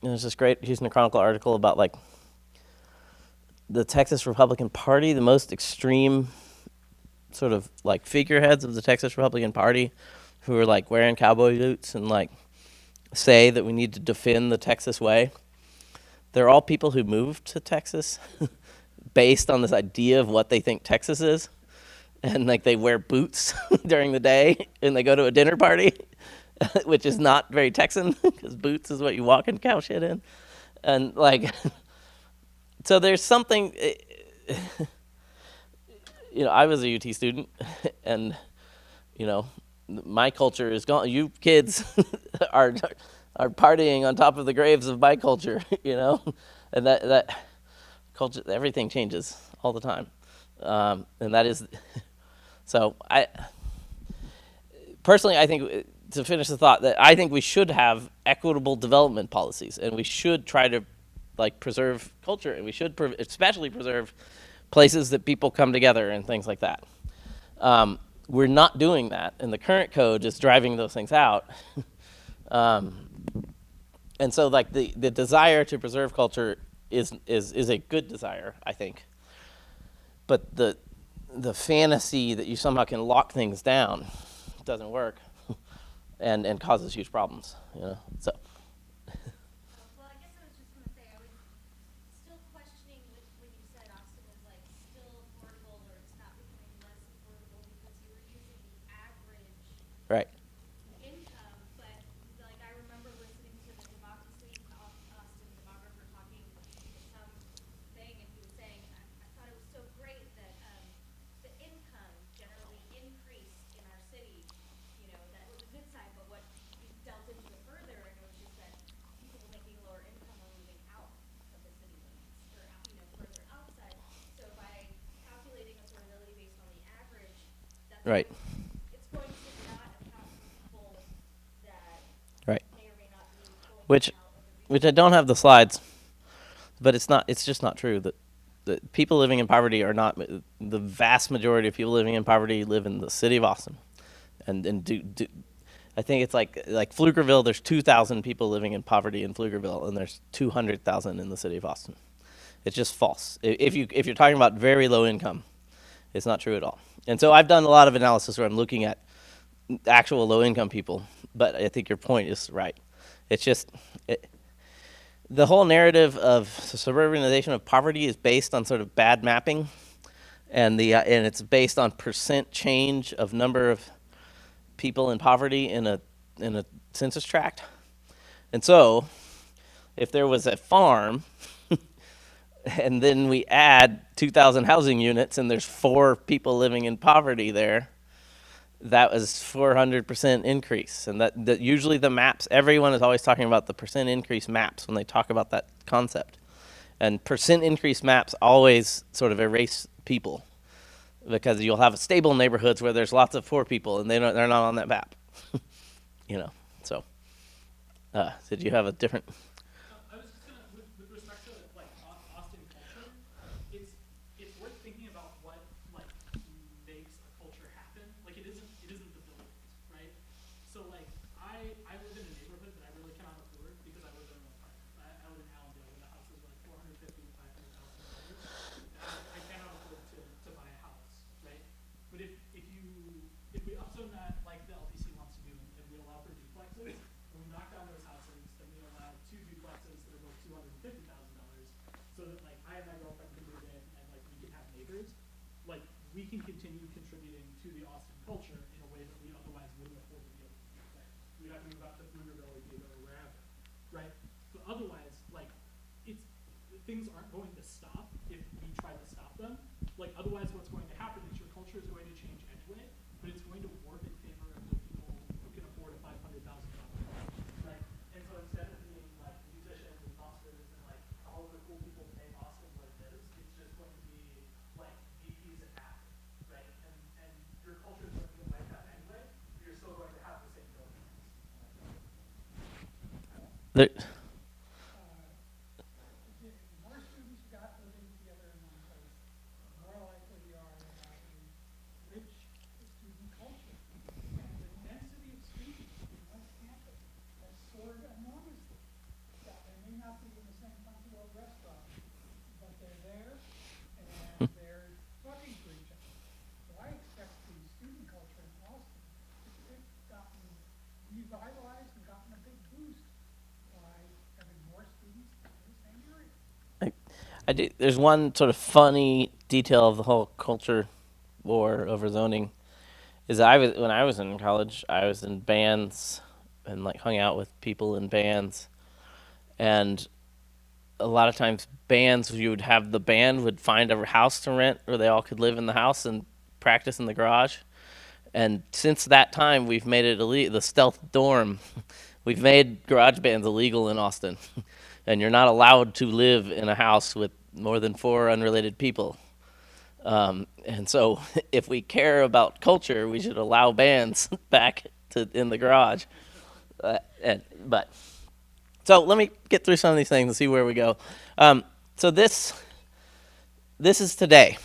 And there's this great Houston Chronicle article about like the Texas Republican Party, the most extreme sort of like figureheads of the Texas Republican Party, who are like wearing cowboy boots and like say that we need to defend the Texas way. They're all people who moved to Texas based on this idea of what they think Texas is. And like they wear boots during the day and they go to a dinner party, which is not very Texan because boots is what you walk in cow shit in. And like, so there's something, you know, I was a UT student and, you know, my culture is gone. You kids are partying on top of the graves of my culture, you know, and that culture, everything changes all the time. And that is, so I personally, I think to finish the thought that I think we should have equitable development policies and we should try to like preserve culture and we should especially preserve places that people come together and things like that. We're not doing that, and the current code is driving those things out. And so like the desire to preserve culture is a good desire, I think. But the fantasy that you somehow can lock things down doesn't work and causes huge problems, you know. So Well, I guess I was just gonna say, I was still questioning when you said Austin is like still affordable or it's not becoming less affordable because you were using the average right. income, but like I remember listening to the Democracy Austin demographer talking some thing, and he was saying, I thought it was so great that the income generally increased in our city. You know, that was a good sign, but what he delved into it further, and it was just that people making lower income were moving out of the city limits, or you know, further outside. So by calculating affordability based on the average, that's Right. it's going to not account for people that Right. may or may not be going Which out of the region. I don't have the slides, but it's just not true that people living in poverty are not, the vast majority of people living in poverty live in the city of Austin. And do I think it's like Pflugerville, there's 2,000 people living in poverty in Pflugerville, and there's 200,000 in the city of Austin. It's just false. If you're talking about very low income, it's not true at all. And so I've done a lot of analysis where I'm looking at actual low income people, but I think your point is right. It's just the whole narrative of suburbanization of poverty is based on sort of bad mapping, and it's based on percent change of number of people in poverty in a census tract. And so if there was a farm and then we add 2,000 housing units and there's 4 people living in poverty there, that was 400% increase. And that usually the maps, everyone is always talking about the percent increase maps when they talk about that concept. And percent increase maps always sort of erase people, because you'll have stable neighborhoods where there's lots of poor people and they're not on that map. You know, so did you have a different? I was just gonna, with respect to like Austin culture, it's worth thinking about what like makes a culture happen. Like it isn't the buildings, right? So like I live in a neighborhood that I really cannot afford because I live in an apartment. I live in Allendale where the houses are like $450,000 to $500,000. I cannot afford to buy a house, right? But if we upzone that like the LDC wants to do, and we allow for duplexes, and we knock down those houses, then we allow 2 duplexes that are both $250,000, so that like I and my girlfriend can move in and like we can have neighbors. Like we can continue contributing to the Austin culture in a way that we otherwise wouldn't afford to do. we'd have to move out to Pflugerville, Laredo, or wherever, right? But otherwise, like, things aren't going to stop if we try to stop them. Like, otherwise what's going to happen is your culture is going to change anyway, but it's going to work in favor of the people who can afford a $500,000 home, right? And so instead of being like musicians and buskers and like all of the cool people pay Austin what it is, it's just going to be like VPs and actors, right? And your culture is going to be like that anyway, but you're still going to have the same buildings. There, The more students you got living together in one place, the more likely you are to have a rich student culture. And the density of students in West Campus has soared enormously. That they may not be in the same country or restaurant, but they're there and they're talking to each other. So I expect the student culture in Austin to have gotten revitalized and gotten a big boost by having more students in the same area. there's one sort of funny detail of the whole culture war over zoning. Is when I was in college, I was in bands and like hung out with people in bands, and a lot of times bands, you would have the band would find a house to rent where they all could live in the house and practice in the garage. And since that time, we've made it illegal. The stealth dorm, we've made garage bands illegal in Austin, and you're not allowed to live in a house with more than 4 unrelated people. And so, if we care about culture, we should allow bands back in the garage. So let me get through some of these things and see where we go. So this is today.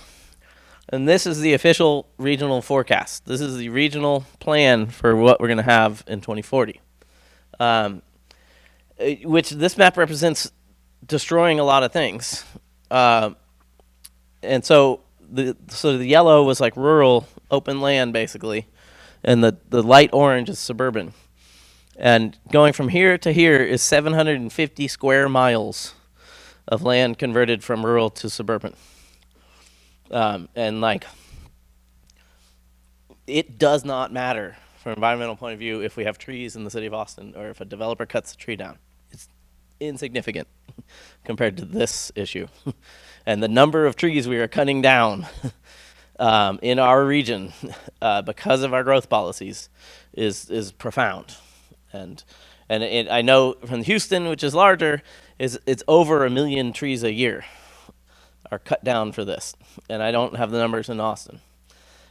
And this is the official regional forecast. This is the regional plan for what we're going to have in 2040. Which this map represents destroying a lot of things. And so the yellow was like rural, open land, basically. And the light orange is suburban. And going from here to here is 750 square miles of land converted from rural to suburban. And like, it does not matter from an environmental point of view if we have trees in the city of Austin or if a developer cuts a tree down. It's insignificant compared to this issue. And the number of trees we are cutting down in our region because of our growth policies is profound. And I know from Houston, which is larger, it's over 1 million trees a year are cut down for this, and I don't have the numbers in Austin.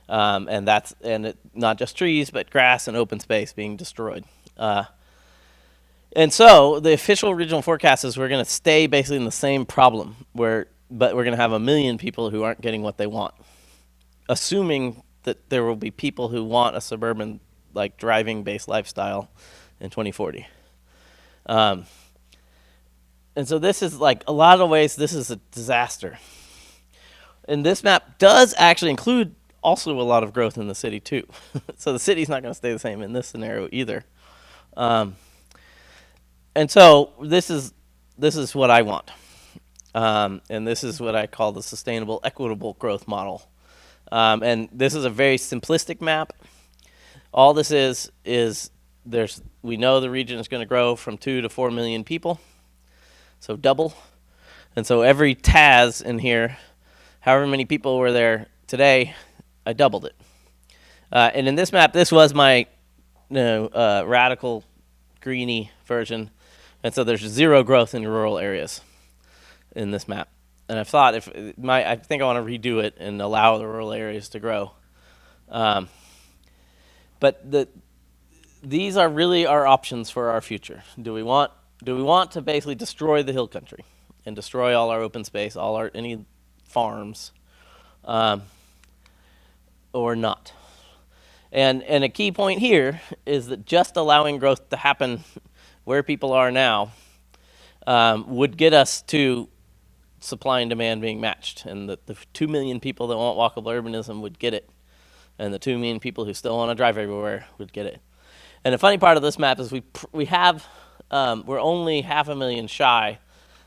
Not just trees, but grass and open space being destroyed. And so the official regional forecast is we're going to stay basically in the same problem, but we're going to have 1 million people who aren't getting what they want, assuming that there will be people who want a suburban, like driving-based lifestyle in 2040. And so this is like, a lot of ways, this is a disaster. And this map does actually include also a lot of growth in the city too. So the city's not going to stay the same in this scenario either. And so this is what I want. And this is what I call the sustainable, equitable growth model. And this is a very simplistic map. All this is we know the region is going to grow from 2 to 4 million people. So double. And so every TAS in here, however many people were there today, I doubled it. And in this map, this was my radical greeny version. And so there's 0 growth in rural areas in this map. And I've thought I think I want to redo it and allow the rural areas to grow. But these are really our options for our future. Do we want to basically destroy the hill country and destroy all our open space, any farms, or not? And a key point here is that just allowing growth to happen where people are now would get us to supply and demand being matched, and the 2 million people that want walkable urbanism would get it, and the 2 million people who still want to drive everywhere would get it. And the funny part of this map is we're only 500,000 shy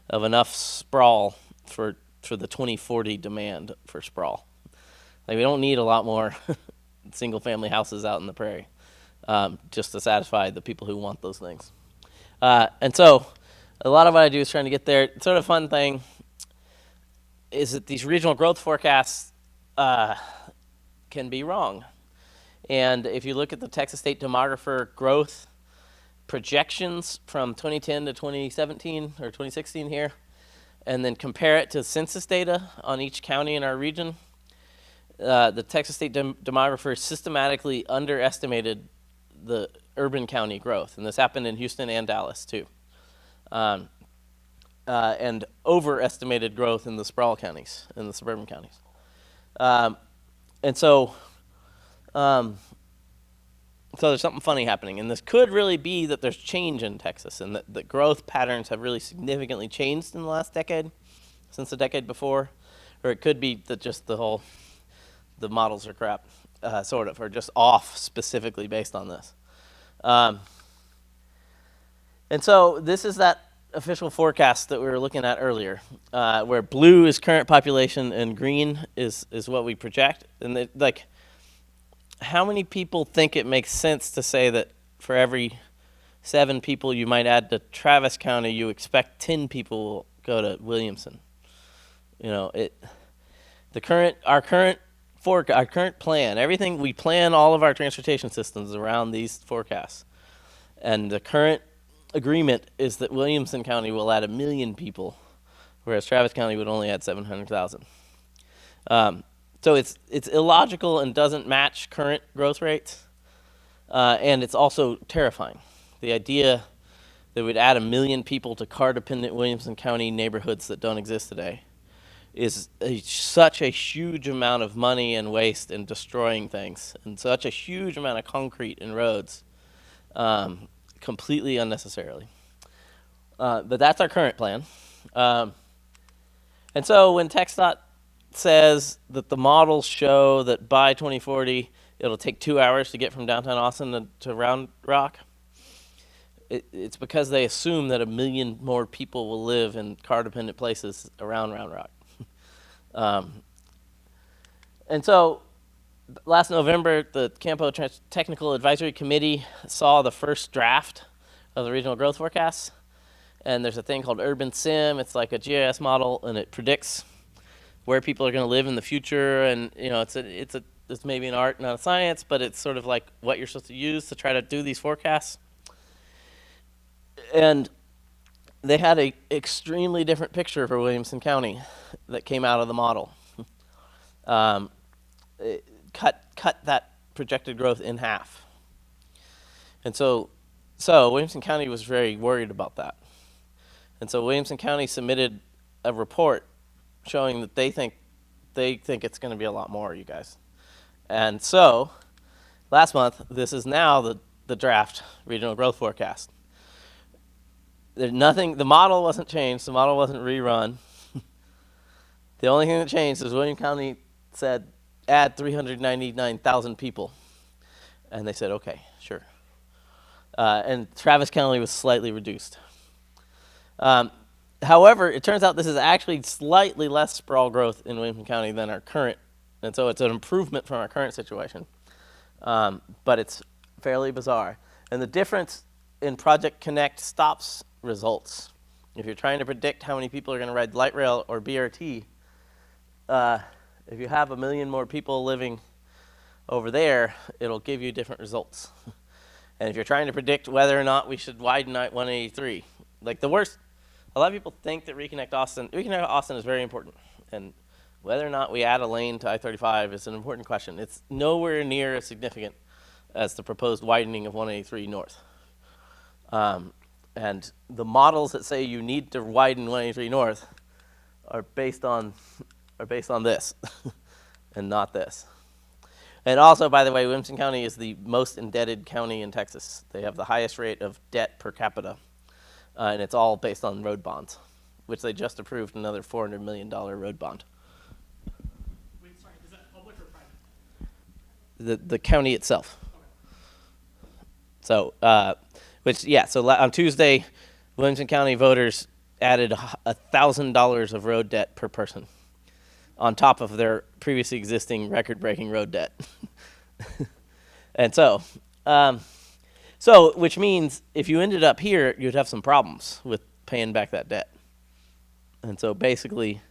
of enough sprawl for the 2040 demand for sprawl. Like, we don't need a lot more single family houses out in the prairie. just to satisfy the people who want those things. And so a lot of what I do is trying to get there. It's sort of a fun thing is that these regional growth forecasts can be wrong. And if you look at the Texas State Demographer growth projections from 2010 to 2017 or 2016 here, and then compare it to census data on each county in our region, the Texas State Demographer systematically underestimated the urban county growth. And this happened in Houston and Dallas too. And overestimated growth in the sprawl counties, in the suburban counties. And so there's something funny happening. And this could really be that there's change in Texas and that the growth patterns have really significantly changed in the last decade, since the decade before. Or it could be that just the models are crap, sort of, or just off specifically based on this. And so this is that official forecast that we were looking at earlier, where blue is current population and green is what we project. And how many people think it makes sense to say that for every 7 people you might add to Travis County, you expect 10 people will go to Williamson? You know, our current plan, everything, we plan all of our transportation systems around these forecasts. And the current agreement is that Williamson County will add 1 million people, whereas Travis County would only add 700,000. So it's illogical and doesn't match current growth rates, and it's also terrifying. The idea that we'd add 1 million people to car-dependent Williamson County neighborhoods that don't exist today is such a huge amount of money and waste and destroying things, and such a huge amount of concrete and roads, completely unnecessarily. But that's our current plan. And so when TxDOT says that the models show that by 2040 it'll take 2 hours to get from downtown Austin to Round Rock, it's because they assume that 1 million more people will live in car-dependent places around Round Rock. And so last November, the Campo Technical Advisory Committee saw the first draft of the regional growth forecasts. And there's a thing called Urbanism. It's like a GIS model, and it predicts where people are going to live in the future. And you know, it's maybe an art, not a science, but it's sort of like what you're supposed to use to try to do these forecasts. And they had an extremely different picture for Williamson County that came out of the model. It cut that projected growth in half. And so Williamson County was very worried about that. And so Williamson County submitted a report showing that they think it's going to be a lot more, you guys. And so last month, this is now the draft regional growth forecast. The model wasn't changed, the model wasn't rerun. The only thing that changed is Williamson County said add 399,000 people. And they said, okay, sure. And Travis County was slightly reduced. However, it turns out this is actually slightly less sprawl growth in Williamson County than our current, and so it's an improvement from our current situation. But it's fairly bizarre. And the difference in Project Connect stops results. If you're trying to predict how many people are going to ride light rail or BRT, if you have 1 million more people living over there, it'll give you different results. And if you're trying to predict whether or not we should widen I-183, like the worst, a lot of people think that Reconnect Austin is very important. And whether or not we add a lane to I-35 is an important question. It's nowhere near as significant as the proposed widening of 183 north. And the models that say you need to widen 183 north are based on this and not this. And also, by the way, Williamson County is the most indebted county in Texas. They have the highest rate of debt per capita, and it's all based on road bonds, which they just approved another $400 million road bond. Wait, sorry, is that public or private? The county itself. Okay. So, so on Tuesday, Williamson County voters added $1,000 of road debt per person on top of their previously existing record-breaking road debt. And so, So, which means if you ended up here, you'd have some problems with paying back that debt. And so basically,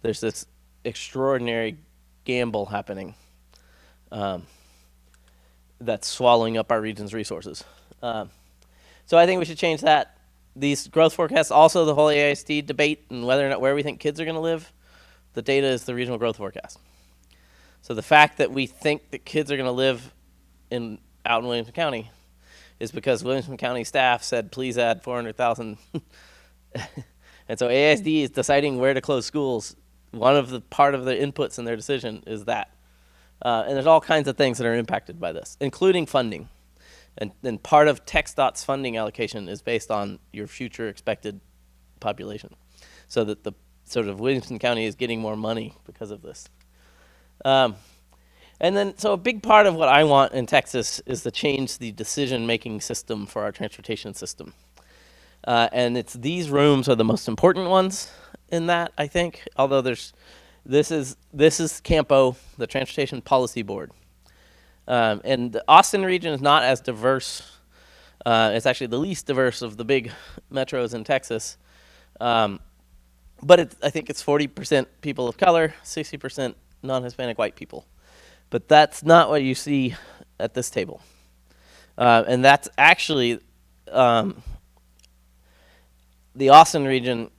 there's this extraordinary gamble happening that's swallowing up our region's resources. So I think we should change that. These growth forecasts, also the whole AISD debate and whether or not where we think kids are going to live, the data is the regional growth forecast. So the fact that we think that kids are going to live out in Williamson County is because Williamson County staff said, please add 400,000. And so AISD is deciding where to close schools. One of the part of the inputs in their decision is that. And there's all kinds of things that are impacted by this, including funding. And part of TxDOT's funding allocation is based on your future expected population. So that the sort of Williamson County is getting more money because of this. And then, so a big part of what I want in Texas is to change the decision-making system for our transportation system. And it's these rooms are the most important ones in that, I think. Although this is CAMPO, the Transportation Policy Board. And the Austin region is not as diverse. It's actually the least diverse of the big metros in Texas. But I think it's 40% people of color, 60% non-Hispanic white people. But that's not what you see at this table. And that's actually the Austin region,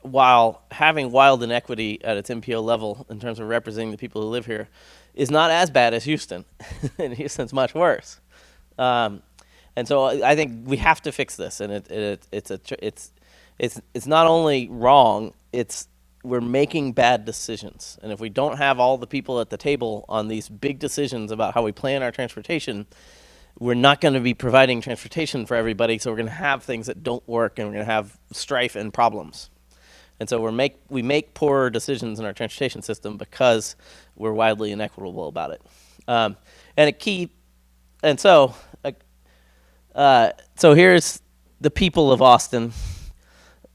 while having wild inequity at its MPO level in terms of representing the people who live here, is not as bad as Houston. And Houston's much worse. And so I think we have to fix this. And it's not only wrong, we're making bad decisions. And if we don't have all the people at the table on these big decisions about how we plan our transportation, we're not going to be providing transportation for everybody. So we're going to have things that don't work, and we're going to have strife and problems. And so we make poorer decisions in our transportation system because we're wildly inequitable about it. So here's the people of Austin,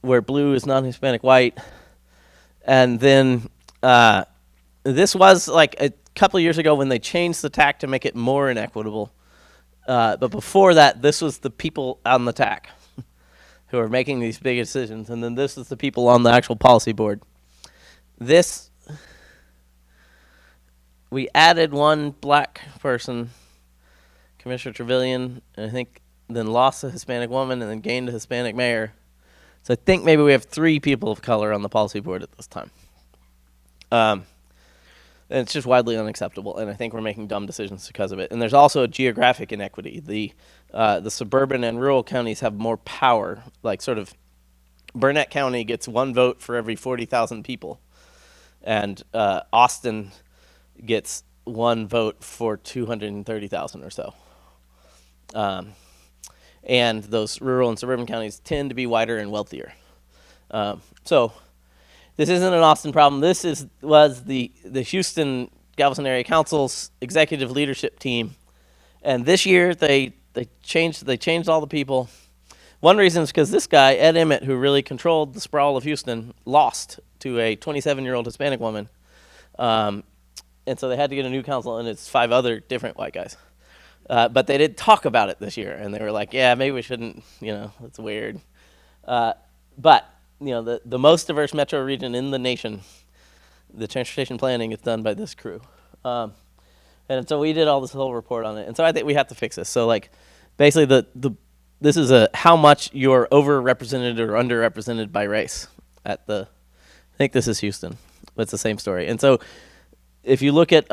where blue is non-Hispanic white. And then this was like a couple of years ago when they changed the TAC to make it more inequitable. But before that, this was the people on the TAC who are making these big decisions. And then this is the people on the actual policy board. We added one black person, Commissioner Trevelyan, and I think then lost a Hispanic woman and then gained a Hispanic mayor. So I think maybe we have 3 people of color on the policy board at this time. And it's just widely unacceptable, and I think we're making dumb decisions because of it. And there's also a geographic inequity. The suburban and rural counties have more power. Like sort of Burnett County gets 1 vote for every 40,000 people, and Austin gets 1 vote for 230,000 or so. And those rural and suburban counties tend to be wider and wealthier. So this isn't an Austin problem. This was the Houston Galveston Area Council's executive leadership team, and this year they changed all the people. One reason is because this guy Ed Emmett, who really controlled the sprawl of Houston, lost to a 27-year-old Hispanic woman, and so they had to get a new council, and it's 5 other different white guys. But they did talk about it this year, and they were like, yeah, maybe we shouldn't, it's weird. But, the most diverse metro region in the nation, the transportation planning is done by this crew. And so we did all this whole report on it. And so I think we have to fix this. So, basically, this is how much you're overrepresented or underrepresented by race I think this is Houston. It's the same story. And so if you look at,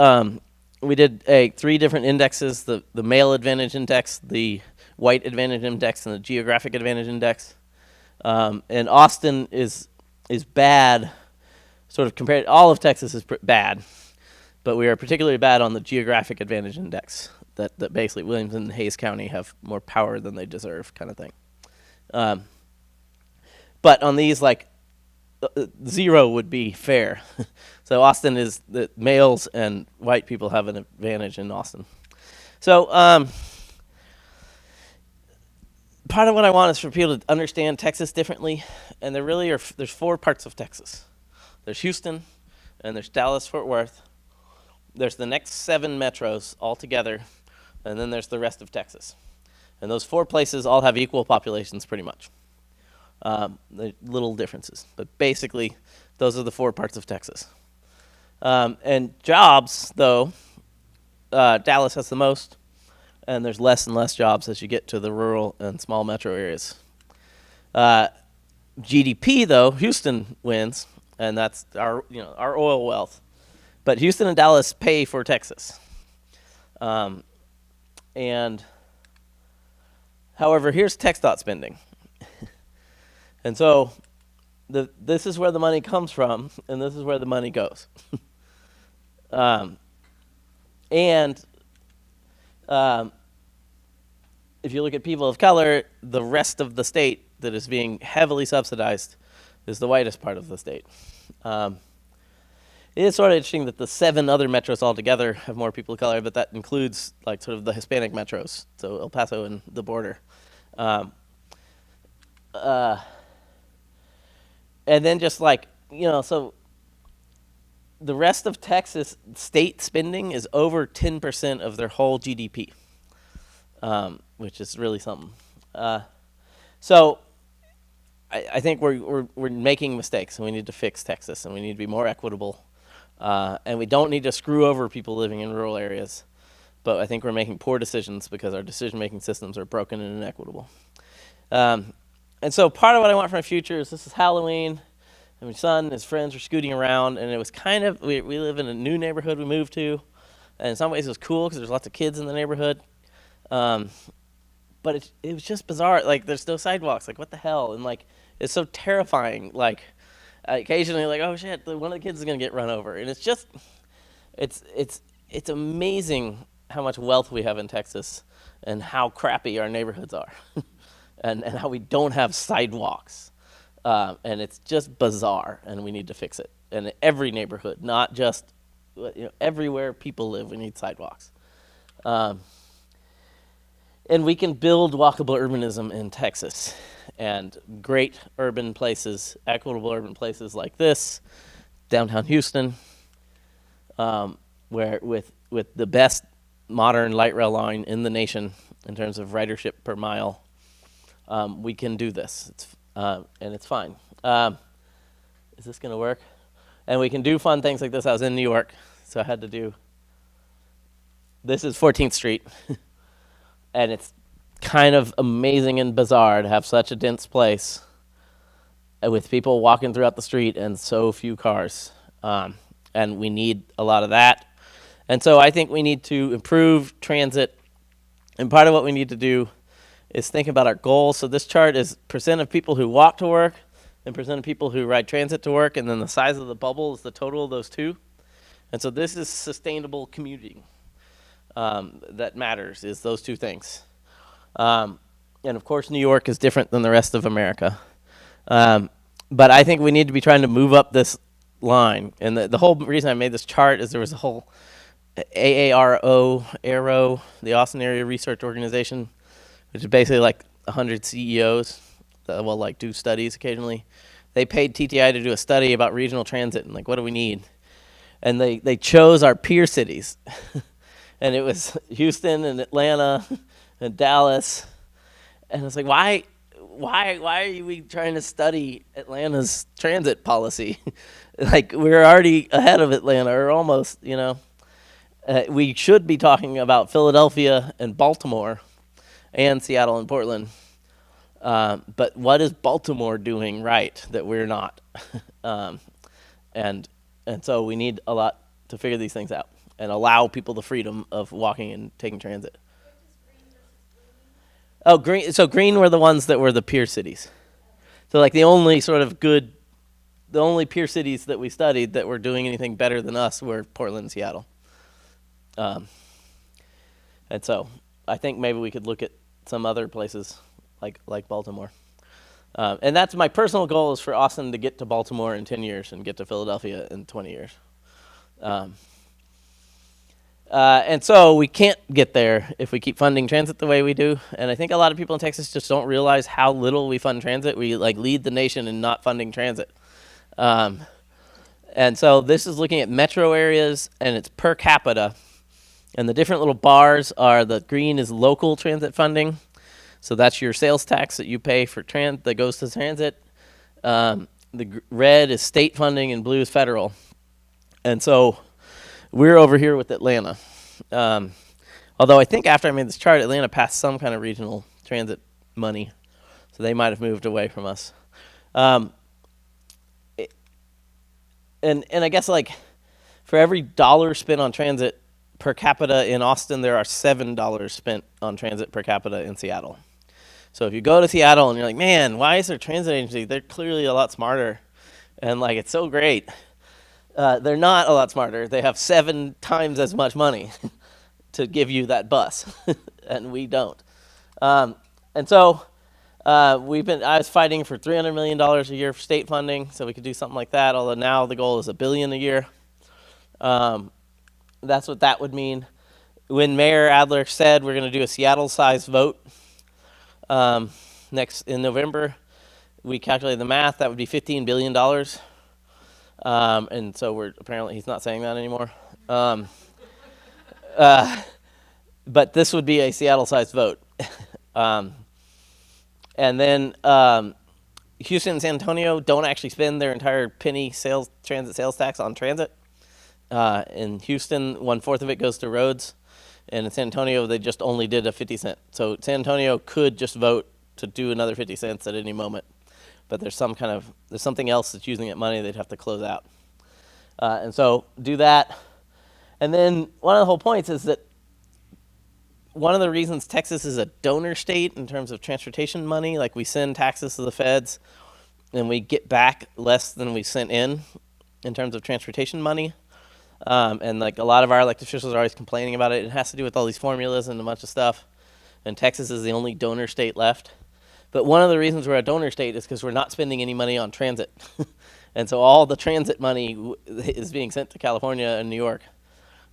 we did 3 different indexes, the male advantage index, the white advantage index, and the geographic advantage index. And Austin is bad, sort of compared, all of Texas is bad, but we are particularly bad on the geographic advantage index, that basically Williamson and Hayes County have more power than they deserve, kind of thing. But on these, 0 would be fair. So Austin is the males and white people have an advantage in Austin. So part of what I want is for people to understand Texas differently, and there's 4 parts of Texas. There's Houston, and there's Dallas-Fort Worth. There's the next 7 metros all together, and then there's the rest of Texas. And those 4 places all have equal populations pretty much. There are little differences, but basically those are the 4 parts of Texas. And jobs, though, Dallas has the most, and there's less and less jobs as you get to the rural and small metro areas. GDP, though, Houston wins, and that's our oil wealth. But Houston and Dallas pay for Texas. And however, here's TxDOT spending. And so this is where the money comes from, and this is where the money goes. If you look at people of color, the rest of the state that is being heavily subsidized is the whitest part of the state. It is sort of interesting that the 7 other metros altogether have more people of color, but that includes like sort of the Hispanic metros, so El Paso and the border. And then just like, so the rest of Texas state spending is over 10% of their whole GDP, which is really something. So I think we're making mistakes, and we need to fix Texas, and we need to be more equitable. And we don't need to screw over people living in rural areas. But I think we're making poor decisions because our decision-making systems are broken and inequitable. And so part of what I want for my future is this is Halloween, and my son and his friends were scooting around, and it was kind of, we live in a new neighborhood we moved to, and in some ways it was cool because there's lots of kids in the neighborhood. But it was just bizarre. Like, there's no sidewalks. Like, what the hell? And, like, it's so terrifying. Like, occasionally, like, oh, shit, one of the kids is going to get run over. And it's just, it's amazing how much wealth we have in Texas and how crappy our neighborhoods are and how we don't have sidewalks. And it's just bizarre, and we need to fix it. And in every neighborhood, not just, everywhere people live, we need sidewalks. And we can build walkable urbanism in Texas, and great urban places, equitable urban places like this, downtown Houston, where with the best modern light rail line in the nation in terms of ridership per mile, we can do this. And it's fine. Is this going to work? And we can do fun things like this. I was in New York, so I had to do. This is 14th Street. And it's kind of amazing and bizarre to have such a dense place with people walking throughout the street and so few cars. And we need a lot of that. And so I think we need to improve transit. And part of what we need to do is think about our goals. So this chart is percent of people who walk to work and percent of people who ride transit to work. And then the size of the bubble is the total of those two. And so this is sustainable commuting. That matters is those two things. And of course, New York is different than the rest of America. But I think we need to be trying to move up this line. And the whole reason I made this chart is there was a whole AARO, the Austin Area Research Organization, which is basically like 100 CEOs that will like do studies occasionally. They paid TTI to do a study about regional transit and like, what do we need? And they chose our peer cities. And it was Houston and Atlanta and Dallas. And it's like, why are we trying to study Atlanta's transit policy? Like, we're already ahead of Atlanta, or almost, we should be talking about Philadelphia and Baltimore and Seattle and Portland. But what is Baltimore doing right that we're not? And so we need a lot to figure these things out and allow people the freedom of walking and taking transit. Oh, green. So green were the ones that were the peer cities. So like the only peer cities that we studied that were doing anything better than us were Portland and Seattle. And so I think maybe we could look at some other places like Baltimore. And that's my personal goal, is for Austin to get to Baltimore in 10 years and get to Philadelphia in 20 years. And so we can't get there if we keep funding transit the way we do. And I think a lot of people in Texas just don't realize how little we fund transit. We lead the nation in not funding transit. And so this is looking at metro areas, and it's per capita. And the different little bars are, the green is local transit funding. So that's your sales tax that you pay for that goes to transit. Red is state funding and blue is federal. And so we're over here with Atlanta. Although I think after I made this chart, Atlanta passed some kind of regional transit money. So they might have moved away from us. And I guess like for every dollar spent on transit per capita in Austin, there are $7 spent on transit per capita in Seattle. So if you go to Seattle and you're like, man, why is there a transit agency? They're clearly a lot smarter. And like, it's so great. They're not a lot smarter. They have 7 times as much money to give you that bus, and we don't. And so I was fighting for $300 million a year for state funding, so we could do something like that, although now the goal is $1 billion a year. That's what that would mean. When Mayor Adler said we're going to do a Seattle-sized vote in November, we calculated the math. That would be $15 billion. And so apparently he's not saying that anymore. But this would be a Seattle-sized vote. And then Houston and San Antonio don't actually spend their entire penny transit sales tax on transit. In Houston, 1/4 of it goes to roads. And in San Antonio, they just only did a 50 cent. So San Antonio could just vote to do another 50 cents at any moment. But there's something else that's using that money they'd have to close out. And so do that. And then one of the whole points is that one of the reasons Texas is a donor state in terms of transportation money, like we send taxes to the feds and we get back less than we sent in terms of transportation money. And like a lot of our elected officials are always complaining about it. It has to do with all these formulas and a bunch of stuff. And Texas is the only donor state left. But one of the reasons we're a donor state is because we're not spending any money on transit. And so all the transit money is being sent to California and New York.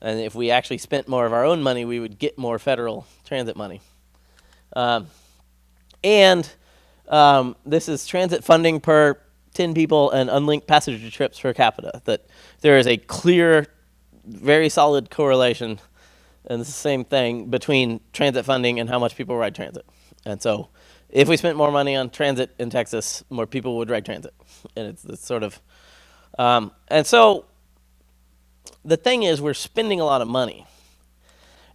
And if we actually spent more of our own money, we would get more federal transit money. This is transit funding per 10 people and unlinked passenger trips per capita. That there is a clear, very solid correlation, and it's the same thing, between transit funding and how much people ride transit. And so if we spent more money on transit in Texas, more people would ride transit. And it's sort of, and so the thing is, we're spending a lot of money,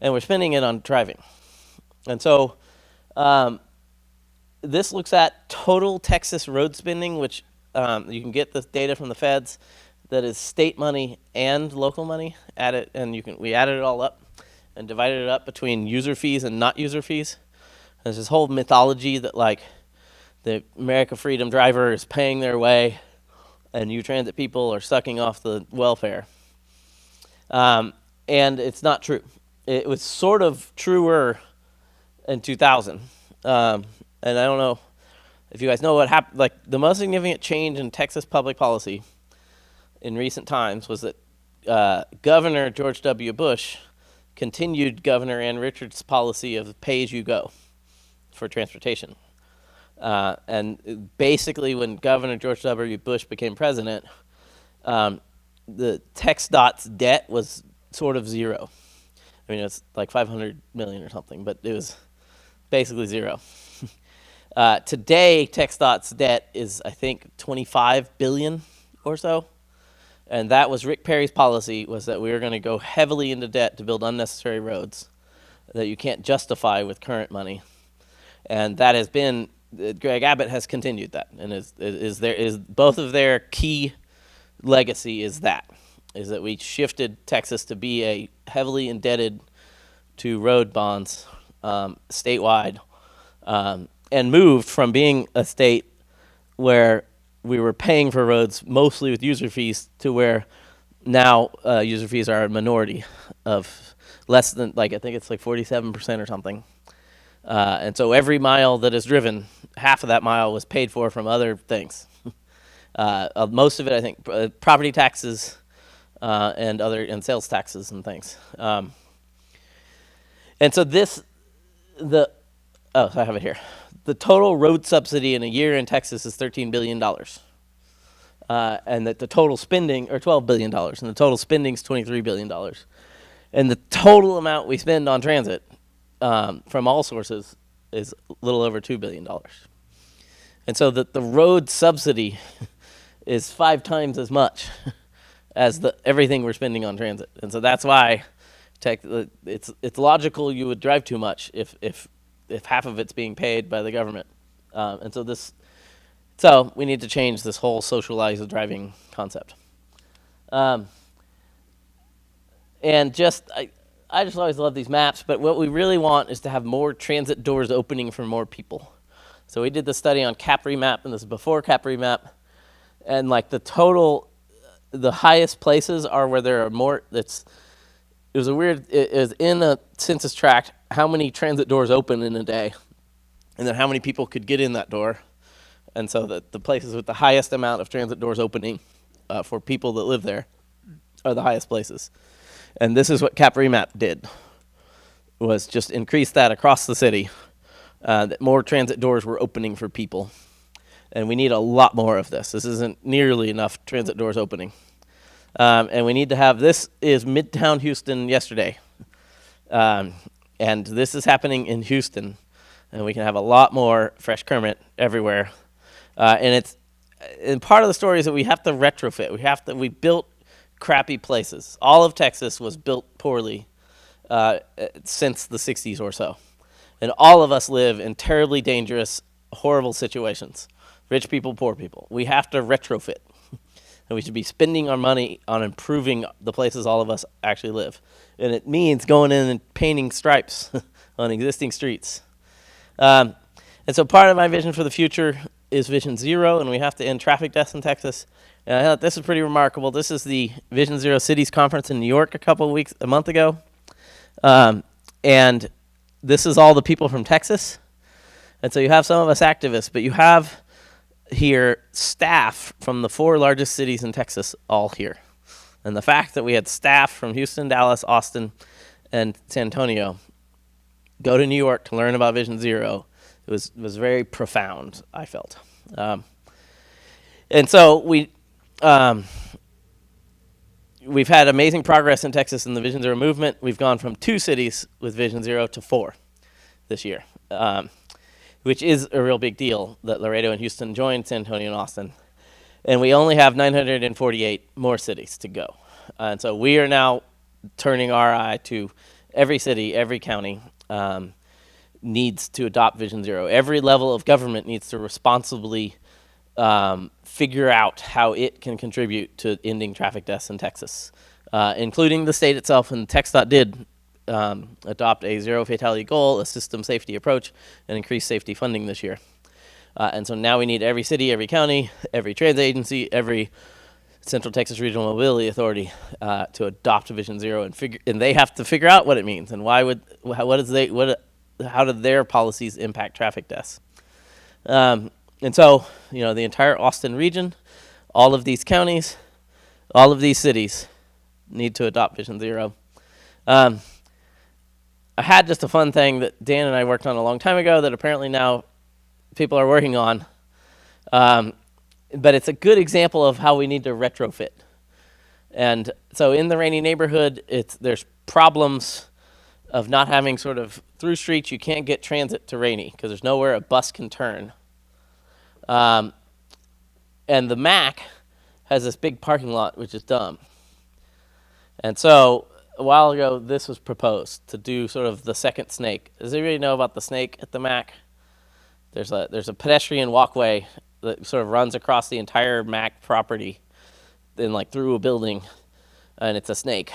and we're spending it on driving. And so this looks at total Texas road spending, which you can get this data from the feds. That is state money and local money. We added it all up and divided it up between user fees and not user fees. There's this whole mythology that like the America Freedom driver is paying their way and you transit people are sucking off the welfare. And it's not true. It was sort of truer in 2000. And I don't know if you guys know what happened. Like the most significant change in Texas public policy in recent times was that Governor George W. Bush continued Governor Ann Richards' policy of pay-as-you-go for transportation. And basically when Governor George W. Bush became president, the TxDOT's debt was sort of zero. I mean, it's like 500 million or something, but it was basically zero. Today, TxDOT's debt is, I think, 25 billion or so. And that was Rick Perry's policy, was that we were going to go heavily into debt to build unnecessary roads that you can't justify with current money. And that has been, Greg Abbott has continued that, and is both of their key legacy is that we shifted Texas to be a heavily indebted to road bonds statewide, and moved from being a state where we were paying for roads mostly with user fees to where now user fees are a minority of less than, like, I think it's like 47% or something. And so every mile that is driven, half of that mile was paid for from other things. Most of it, I think, property taxes and sales taxes and things. And so I have it here. The total road subsidy in a year in Texas is $13 billion. And that the total spending, or $12 billion, and the total spending is $23 billion. And the total amount we spend on transit from all sources is a little over $2 billion. And so the road subsidy is 5 times as much as everything we're spending on transit. And so that's why it's logical you would drive too much if half of it's being paid by the government. So we need to change this whole socialized driving concept. And I just always love these maps, but what we really want is to have more transit doors opening for more people. So we did the study on Cap Remap, and this is before Cap Remap, and like the highest places are where there are more. It was in a census tract how many transit doors open in a day, and then how many people could get in that door. And so the places with the highest amount of transit doors opening for people that live there are the highest places. And this is what Cap Remap did, was just increase that across the city, that more transit doors were opening for people. And we need a lot more of this. This isn't nearly enough transit doors opening. And we need to have, this is Midtown Houston yesterday. And this is happening in Houston. And we can have a lot more fresh Kermit everywhere. And part of the story is that we have to retrofit. We built crappy places. All of Texas was built poorly since the 60s or so. And all of us live in terribly dangerous, horrible situations. Rich people, poor people. We have to retrofit. And we should be spending our money on improving the places all of us actually live. And it means going in and painting stripes on existing streets. And so part of my vision for the future is Vision Zero, and we have to end traffic deaths in Texas. And I thought this is pretty remarkable. This is the Vision Zero Cities Conference in New York a month ago. And this is all the people from Texas. And so you have some of us activists, but you have here staff from the 4 largest cities in Texas all here. And the fact that we had staff from Houston, Dallas, Austin, and San Antonio go to New York to learn about Vision Zero was very profound, I felt. And so we've had amazing progress in Texas in the Vision Zero movement. We've gone from 2 cities with Vision Zero to 4 this year, which is a real big deal that Laredo and Houston joined San Antonio and Austin. And we only have 948 more cities to go. And so we are now turning our eye to every city, every county needs to adopt Vision Zero. Every level of government needs to responsibly figure out how it can contribute to ending traffic deaths in Texas, including the state itself. And TxDOT did adopt a zero fatality goal, a system safety approach, and increase safety funding this year. And so now we need every city, every county, every transit agency, every Central Texas Regional Mobility Authority to adopt Vision Zero, and they have to figure out what it means and how do their policies impact traffic deaths. And so, the entire Austin region, all of these counties, all of these cities need to adopt Vision Zero. I had just a fun thing that Dan and I worked on a long time ago that apparently now people are working on. But it's a good example of how we need to retrofit. And so in the Rainy neighborhood, there's problems of not having sort of through streets. You can't get transit to Rainy because there's nowhere a bus can turn. And the MAC has this big parking lot, which is dumb. And so a while ago, this was proposed to do sort of the second snake. Does anybody know about the snake at the MAC? There's a pedestrian walkway that sort of runs across the entire MAC property, then through a building, and it's a snake.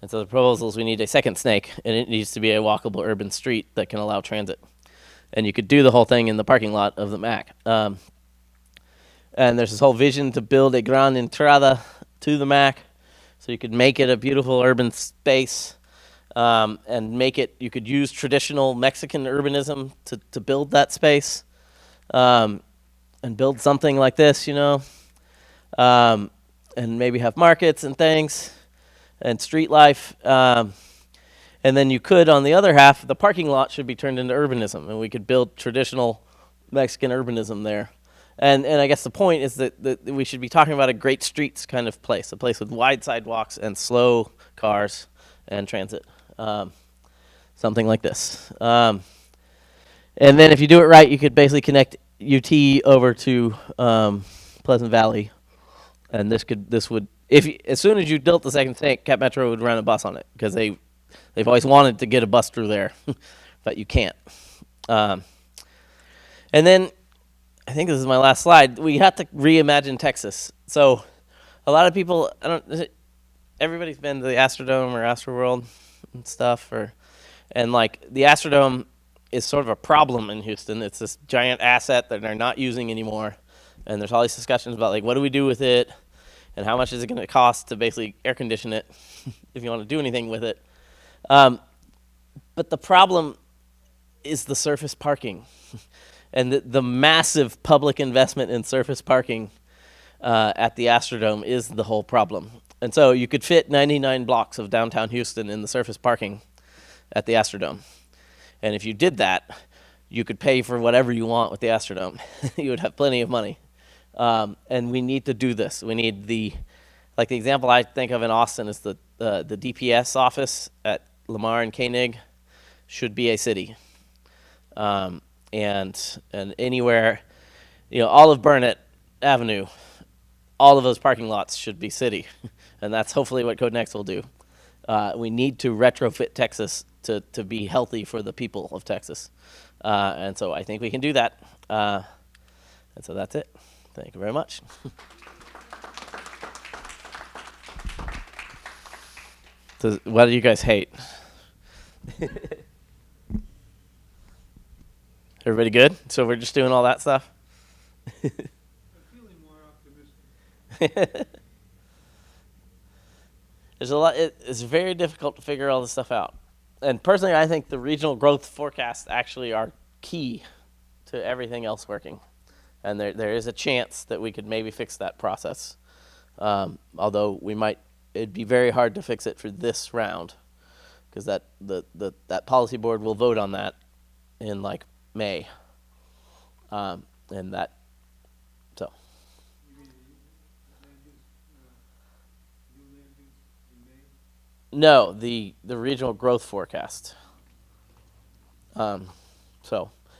And so the proposal is we need a second snake, and it needs to be a walkable urban street that can allow transit. And you could do the whole thing in the parking lot of the MAC. And there's this whole vision to build a grand entrada to the MAC, so you could make it a beautiful urban space, and you could use traditional Mexican urbanism to build that space, and build something like this, and maybe have markets and things and street life. And then you could, on the other half, the parking lot should be turned into urbanism, and we could build traditional Mexican urbanism there. And I guess the point is that we should be talking about a great streets kind of place, a place with wide sidewalks and slow cars and transit, something like this. And then if you do it right, you could basically connect UT over to Pleasant Valley, and this would as soon as you built the second tank, Cap Metro would run a bus on it because they've always wanted to get a bus through there, but you can't. And then I think this is my last slide. We have to reimagine Texas. So a lot of people, everybody's been to the Astrodome or Astroworld and stuff, and like the Astrodome is sort of a problem in Houston. It's this giant asset that they're not using anymore. And there's all these discussions about like, what do we do with it? And how much is it going to cost to basically air condition it if you want to do anything with it? But the problem is the surface parking and the massive public investment in surface parking at the Astrodome is the whole problem. And so you could fit 99 blocks of downtown Houston in the surface parking at the Astrodome. And if you did that, you could pay for whatever you want with the Astrodome. You would have plenty of money. And we need to do this. We need the example I think of in Austin is the DPS office at Lamar and Koenig should be a city. And anywhere, all of Burnett Avenue, all of those parking lots should be city. And that's hopefully what Code Next will do. We need to retrofit Texas to be healthy for the people of Texas. And so I think we can do that. And so that's it. Thank you very much. So what do you guys hate? Everybody good? So we're just doing all that stuff? I'm feeling more optimistic. There's a lot. It's very difficult to figure all this stuff out. And personally, I think the regional growth forecasts actually are key to everything else working. And there is a chance that we could maybe fix that process. Although it'd be very hard to fix it for this round, because that policy board will vote on that in like May. So. No, the regional growth forecast.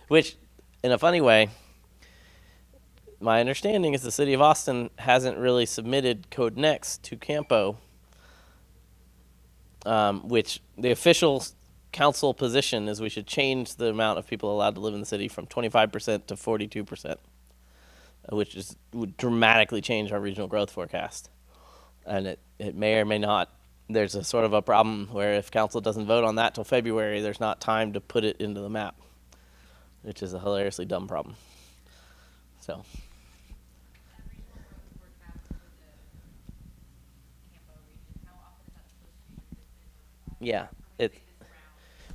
Which, in a funny way, my understanding is the city of Austin hasn't really submitted Code Next to Campo, which the official council position is we should change the amount of people allowed to live in the city from 25% to 42%, which would dramatically change our regional growth forecast. And it may or may not. There's a sort of a problem where if council doesn't vote on that till February, there's not time to put it into the map, which is a hilariously dumb problem. So. Yeah,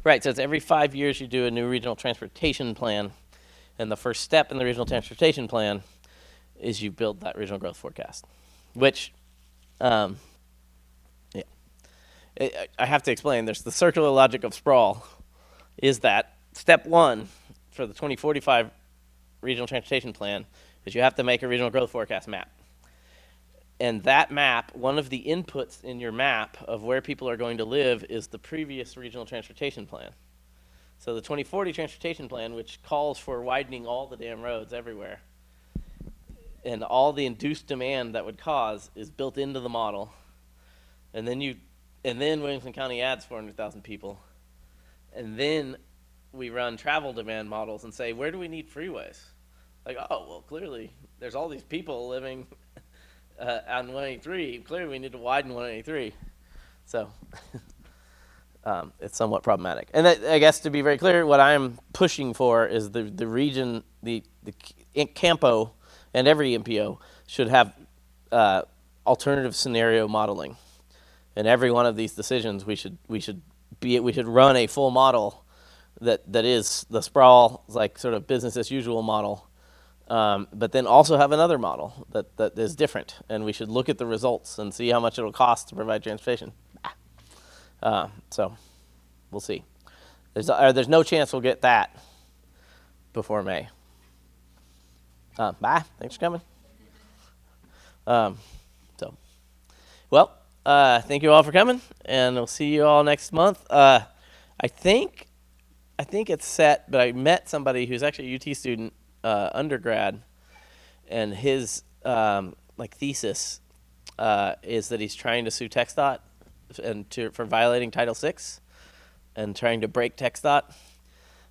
right. So it's every 5 years you do a new regional transportation plan, and the first step in the regional transportation plan is you build that regional growth forecast, which, I have to explain. There's the circular logic of Sprawl, is that step one for the 2045 regional transportation plan is you have to make a regional growth forecast map. And that map, one of the inputs in your map of where people are going to live is the previous regional transportation plan. So the 2040 transportation plan, which calls for widening all the damn roads everywhere, and all the induced demand that would cause is built into the model. And then Williamson County adds 400,000 people. And then we run travel demand models and say, where do we need freeways? Like, oh, well, clearly there's all these people living on 183, clearly we need to widen 183. So it's somewhat problematic. And I guess to be very clear, what I'm pushing for is the region, the Campo and every MPO should have alternative scenario modeling. In every one of these decisions, we should run a full model that is the Sprawl, like sort of business as usual model. But then also have another model that is different, and we should look at the results and see how much it'll cost to provide transportation. So we'll see. There's no chance we'll get that before May. Bye. Thanks for coming. Thank you all for coming, and we'll see you all next month. I think I think it's set, but I met somebody who's actually a UT student, undergrad, and his like thesis is that he's trying to sue TxDOT and for violating Title VI and trying to break TxDOT.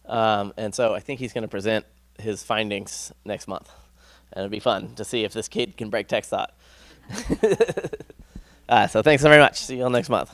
And so I think he's going to present his findings next month, and it'll be fun to see if this kid can break TxDOT. So thanks so very much. See you all next month.